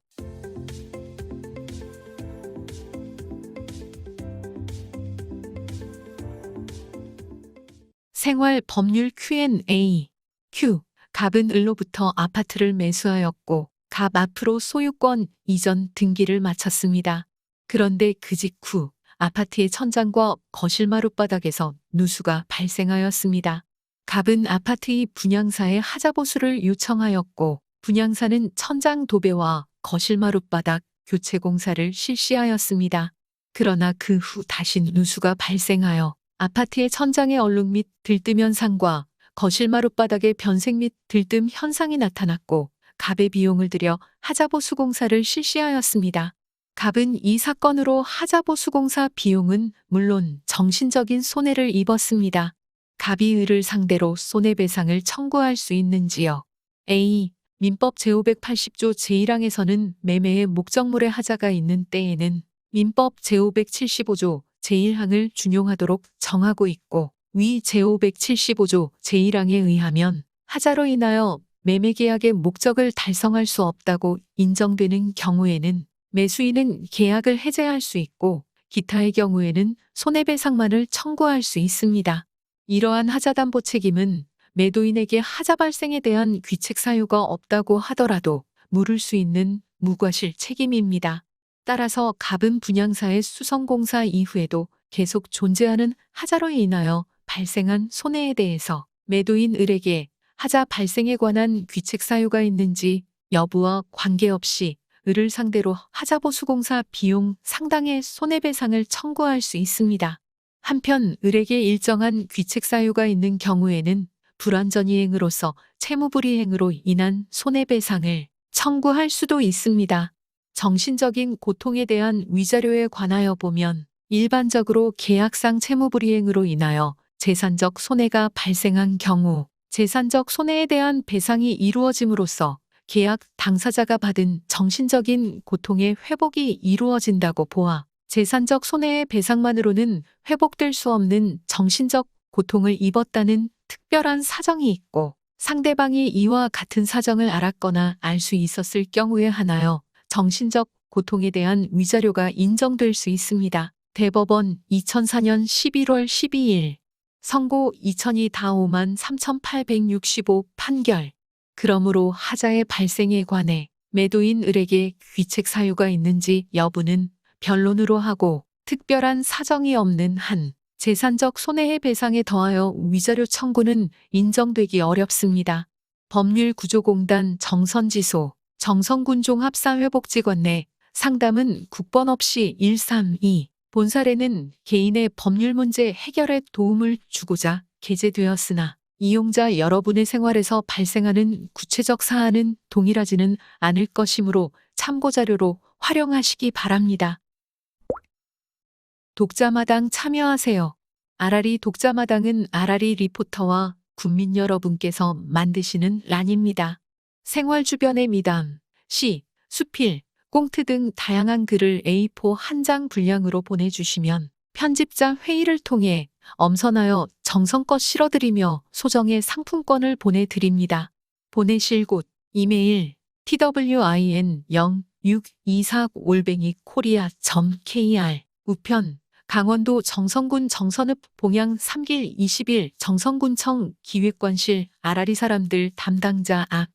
생활 법률 Q&A. Q. 갑은 을로부터 아파트를 매수하였고 갑 앞으로 소유권 이전 등기를 마쳤습니다. 그런데 그 직후 아파트의 천장과 거실 마룻바닥에서 누수가 발생하였습니다. 갑은 아파트의 분양사에 하자보수를 요청하였고 분양사는 천장 도배와 거실 마룻바닥 교체 공사를 실시하였습니다. 그러나 그 후 다시 누수가 발생하여 아파트의 천장의 얼룩 및 들뜸 현상과 거실 마룻바닥의 변색 및 들뜸 현상이 나타났고 갑의 비용을 들여 하자보수 공사를 실시하였습니다. 갑은 이 사건으로 하자보수 공사 비용은 물론 정신적인 손해를 입었습니다. 갑이 을을 상대로 손해배상을 청구할 수 있는지요? A. 민법 제580조 제1항에서는 매매의 목적물의 하자가 있는 때에는 민법 제575조 제1항을 준용하도록 정하고 있고 위 제575조 제1항에 의하면 하자로 인하여 매매계약의 목적을 달성할 수 없다고 인정되는 경우에는 매수인은 계약을 해제할 수 있고 기타의 경우에는 손해배상만을 청구할 수 있습니다. 이러한 하자담보 책임은 매도인에게 하자 발생에 대한 귀책 사유가 없다고 하더라도 물을 수 있는 무과실 책임입니다. 따라서 갑은 분양사의 수성공사 이후에도 계속 존재하는 하자로 인하여 발생한 손해에 대해서 매도인 을에게 하자 발생에 관한 귀책 사유가 있는지 여부와 관계없이 을을 상대로 하자보수공사 비용 상당의 손해배상을 청구할 수 있습니다. 한편 을에게 일정한 귀책 사유가 있는 경우에는 불완전이행으로서 채무불이행으로 인한 손해배상을 청구할 수도 있습니다. 정신적인 고통에 대한 위자료에 관하여 보면 일반적으로 계약상 채무불이행으로 인하여 재산적 손해가 발생한 경우 재산적 손해에 대한 배상이 이루어짐으로써 계약 당사자가 받은 정신적인 고통의 회복이 이루어진다고 보아 재산적 손해의 배상만으로는 회복될 수 없는 정신적 고통을 입었다는 특별한 사정이 있고 상대방이 이와 같은 사정을 알았거나 알 수 있었을 경우에 한하여 정신적 고통에 대한 위자료가 인정될 수 있습니다. 대법원 2004년 11월 12일 선고 2002-5만 3865 판결. 그러므로 하자의 발생에 관해 매도인 을에게 귀책 사유가 있는지 여부는 변론으로 하고 특별한 사정이 없는 한 재산적 손해의 배상에 더하여 위자료 청구는 인정되기 어렵습니다. 법률구조공단 정선지소 정선군종합사회복지관 내 상담은 국번 없이 132 본 사례는 개인의 법률 문제 해결에 도움을 주고자 게재되었으나 이용자 여러분의 생활에서 발생하는 구체적 사안은 동일하지는 않을 것이므로 참고자료로 활용하시기 바랍니다. 독자마당 참여하세요. 아라리 독자마당은 아라리 리포터와 국민 여러분께서 만드시는 란입니다. 생활 주변의 미담, 시, 수필, 꽁트 등 다양한 글을 A4 한 장 분량으로 보내주시면 편집자 회의를 통해 엄선하여 정성껏 실어드리며 소정의 상품권을 보내드립니다. 보내실 곳 이메일 twin0624@korea.kr 우편 강원도 정선군 정선읍 봉양 3길 20일 정선군청 기획관실 아라리 사람들 담당자 앞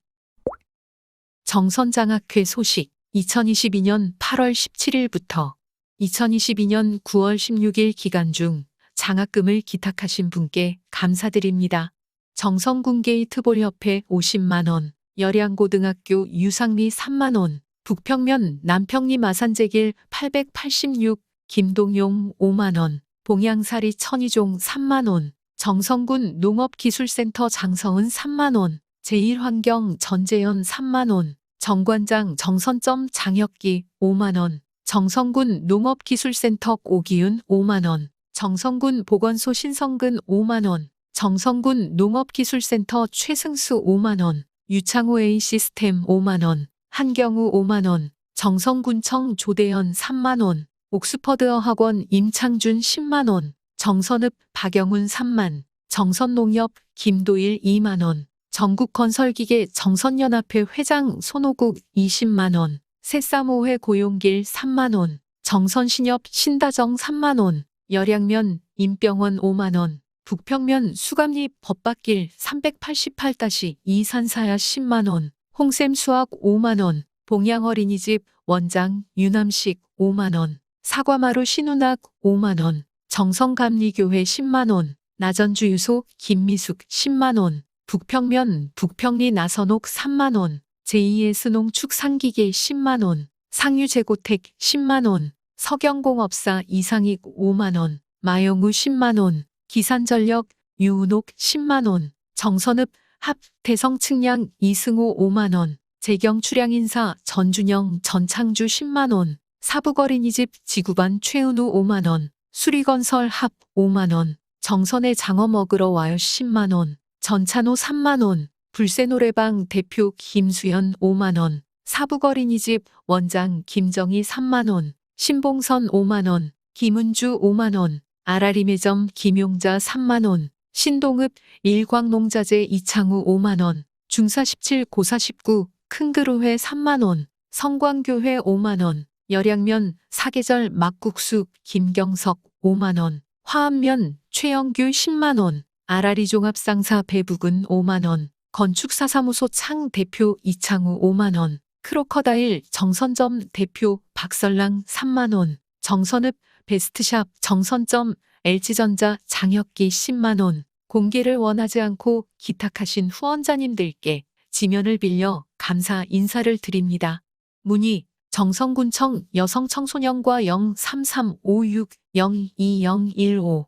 정선장학회 소식 2022년 8월 17일부터 2022년 9월 16일 기간 중 장학금을 기탁하신 분께 감사드립니다. 정선군게이트볼협회 50만원, 열양고등학교 유상리 3만원, 북평면 남평리 마산제길 886, 김동용 5만원, 봉양사리 천이종 3만원, 정선군 농업기술센터 장서은 3만원, 제1환경 전재현 3만원, 정관장 정선점 장혁기 5만원, 정선군 농업기술센터 오기윤 5만원, 정선군 보건소 신성근 5만원, 정선군 농업기술센터 최승수 5만원, 유창호 A시스템 5만원, 한경우 5만원, 정선군청 조대현 3만원, 옥스퍼드어 학원 임창준 10만원, 정선읍 박영훈 3만, 정선농협 김도일 2만원, 전국건설기계 정선연합회 회장 손호국 20만원, 새싸모회 고용길 3만원, 정선신협 신다정 3만원, 열양면 임병원 5만원, 북평면 수감리 법밭길 388-2 산사야 10만원, 홍샘 수학 5만원, 봉양 어린이집 원장 유남식 5만원, 사과마루 신운학 5만원, 정성감리교회 10만원, 나전주유소 김미숙 10만원, 북평면 북평리 나선옥 3만원, 제2의 농축 상기계 10만원, 상유재고택 10만원, 서경공업사 이상익 5만원, 마영우 10만원, 기산전력 유은옥 10만원, 정선읍 합 대성측량 이승호 5만원, 재경출량인사 전준영 전창주 10만원, 사북어린이집 지구반 최은우 5만원, 수리건설 합 5만원, 정선의 장어 먹으러 와요 10만원, 전찬호 3만원, 불새노래방 대표 김수현 5만원, 사북어린이집 원장 김정희 3만원, 신봉선 5만원, 김은주 5만원, 아라리 매점 김용자 3만원, 신동읍 일광농자재 이창우 5만원, 중사 17 고사 19 큰그루회 3만원, 성광교회 5만원, 열양면 사계절 막국수 김경석 5만원, 화암면 최영규 10만원, 아라리 종합상사 배북은 5만원, 건축사사무소 창 대표 이창우 5만원, 크로커다일 정선점 대표 박설랑 3만원, 정선읍 베스트샵 정선점 LG전자 장혁기 10만원, 공개를 원하지 않고 기탁하신 후원자님들께 지면을 빌려 감사 인사를 드립니다. 문의 정성군청 여성청소년과 03356-02015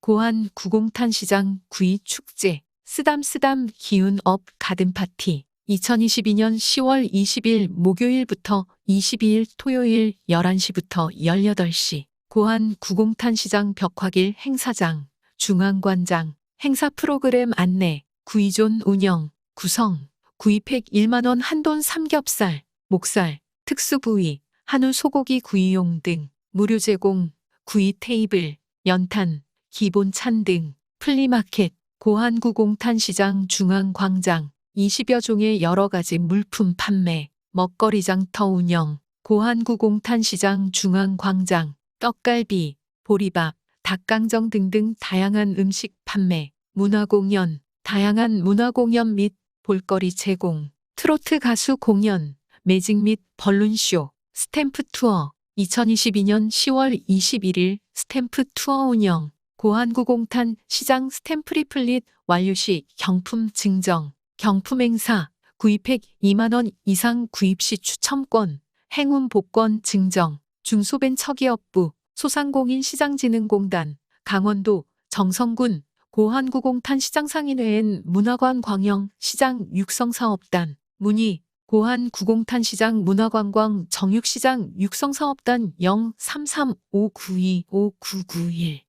고한 구공탄시장 구이축제 쓰담쓰담 기운업 가든파티 2022년 10월 20일 목요일부터 22일 토요일 11시부터 18시 고한 구공탄시장 벽화길 행사장 중앙관장 행사 프로그램 안내 구이존 운영 구성 구이팩 1만원 한돈 삼겹살 목살 특수부위 한우 소고기 구이용 등 무료 제공 구이 테이블 연탄 기본찬 등 플리마켓 고한구공탄시장 중앙광장 20여 종의 여러 가지 물품 판매 먹거리장터 운영 고한구공탄시장 중앙광장 떡갈비 보리밥 닭강정 등등 다양한 음식 판매 문화공연 다양한 문화공연 및 볼거리 제공 트로트 가수 공연 매직 및 벌룬쇼 스탬프 투어 2022년 10월 21일 스탬프 투어 운영 고한구공탄 시장 스탬프 리플릿 완료 시 경품 증정 경품 행사 구입액 2만원 이상 구입 시 추첨권 행운 복권 증정 중소벤처기업부 소상공인 시장진흥공단 강원도 정성군 고한구공탄 시장상인회엔 문화관 광영 시장 육성사업단 문의 고한구공탄 시장 문화관광 정육시장 육성사업단 033-592-5991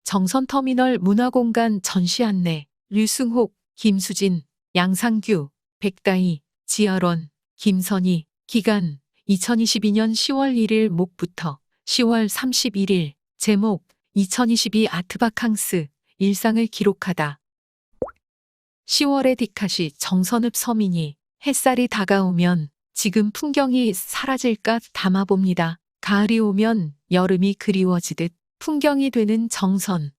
정선터미널 문화공간 전시 안내 류승옥, 김수진, 양상규, 백다희, 지아론, 김선희 기간 2022년 10월 1일 목부터 10월 31일 제목 2022 아트바캉스 일상을 기록하다 10월의 디카시 정선읍 서민이 햇살이 다가오면 지금 풍경이 사라질까 담아봅니다. 가을이 오면 여름이 그리워지듯 풍경이 되는 정선.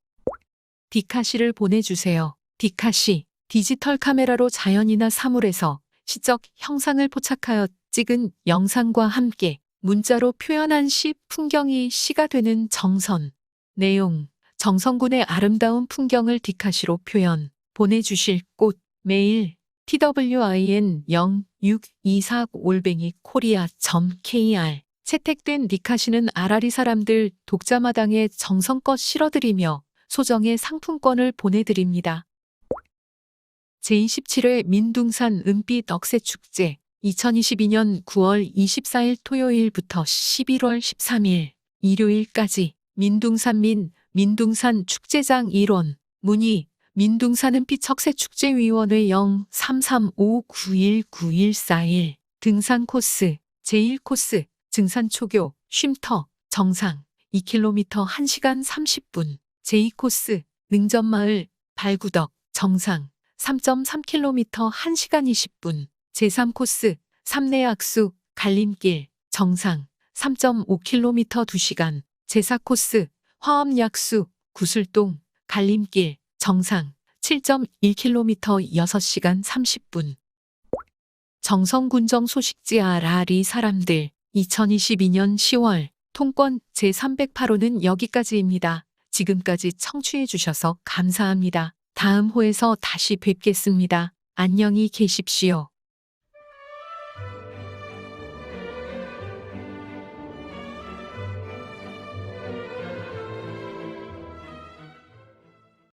디카시를 보내주세요. 디카시, 디지털 카메라로 자연이나 사물에서 시적 형상을 포착하여 찍은 영상과 함께 문자로 표현한 시 풍경이 시가 되는 정선. 내용, 정선군의 아름다운 풍경을 디카시로 표현, 보내주실 곳, 메일, twin0624@korea.kr 채택된 디카시는 아라리 사람들 독자마당에 정성껏 실어드리며 소정의 상품권을 보내드립니다. 제27회 민둥산 은빛 억새축제 2022년 9월 24일 토요일부터 11월 13일 일요일까지 민둥산 민둥산 축제장 일원 문의 민둥산 은빛 억새축제위원회 03359191141 등산 코스 제1코스 증산 초교 쉼터 정상 2km 1시간 30분 제2코스 능전마을 발구덕 정상 3.3km 1시간 20분 제3코스 삼내악수 갈림길 정상 3.5km 2시간 제4코스 화엄약수 구슬동, 갈림길, 정상, 7.1km 6시간 30분. 정성군정 소식지 알아리 사람들, 2022년 10월, 통권 제308호는 여기까지입니다. 지금까지 청취해주셔서 감사합니다. 다음 호에서 다시 뵙겠습니다. 안녕히 계십시오.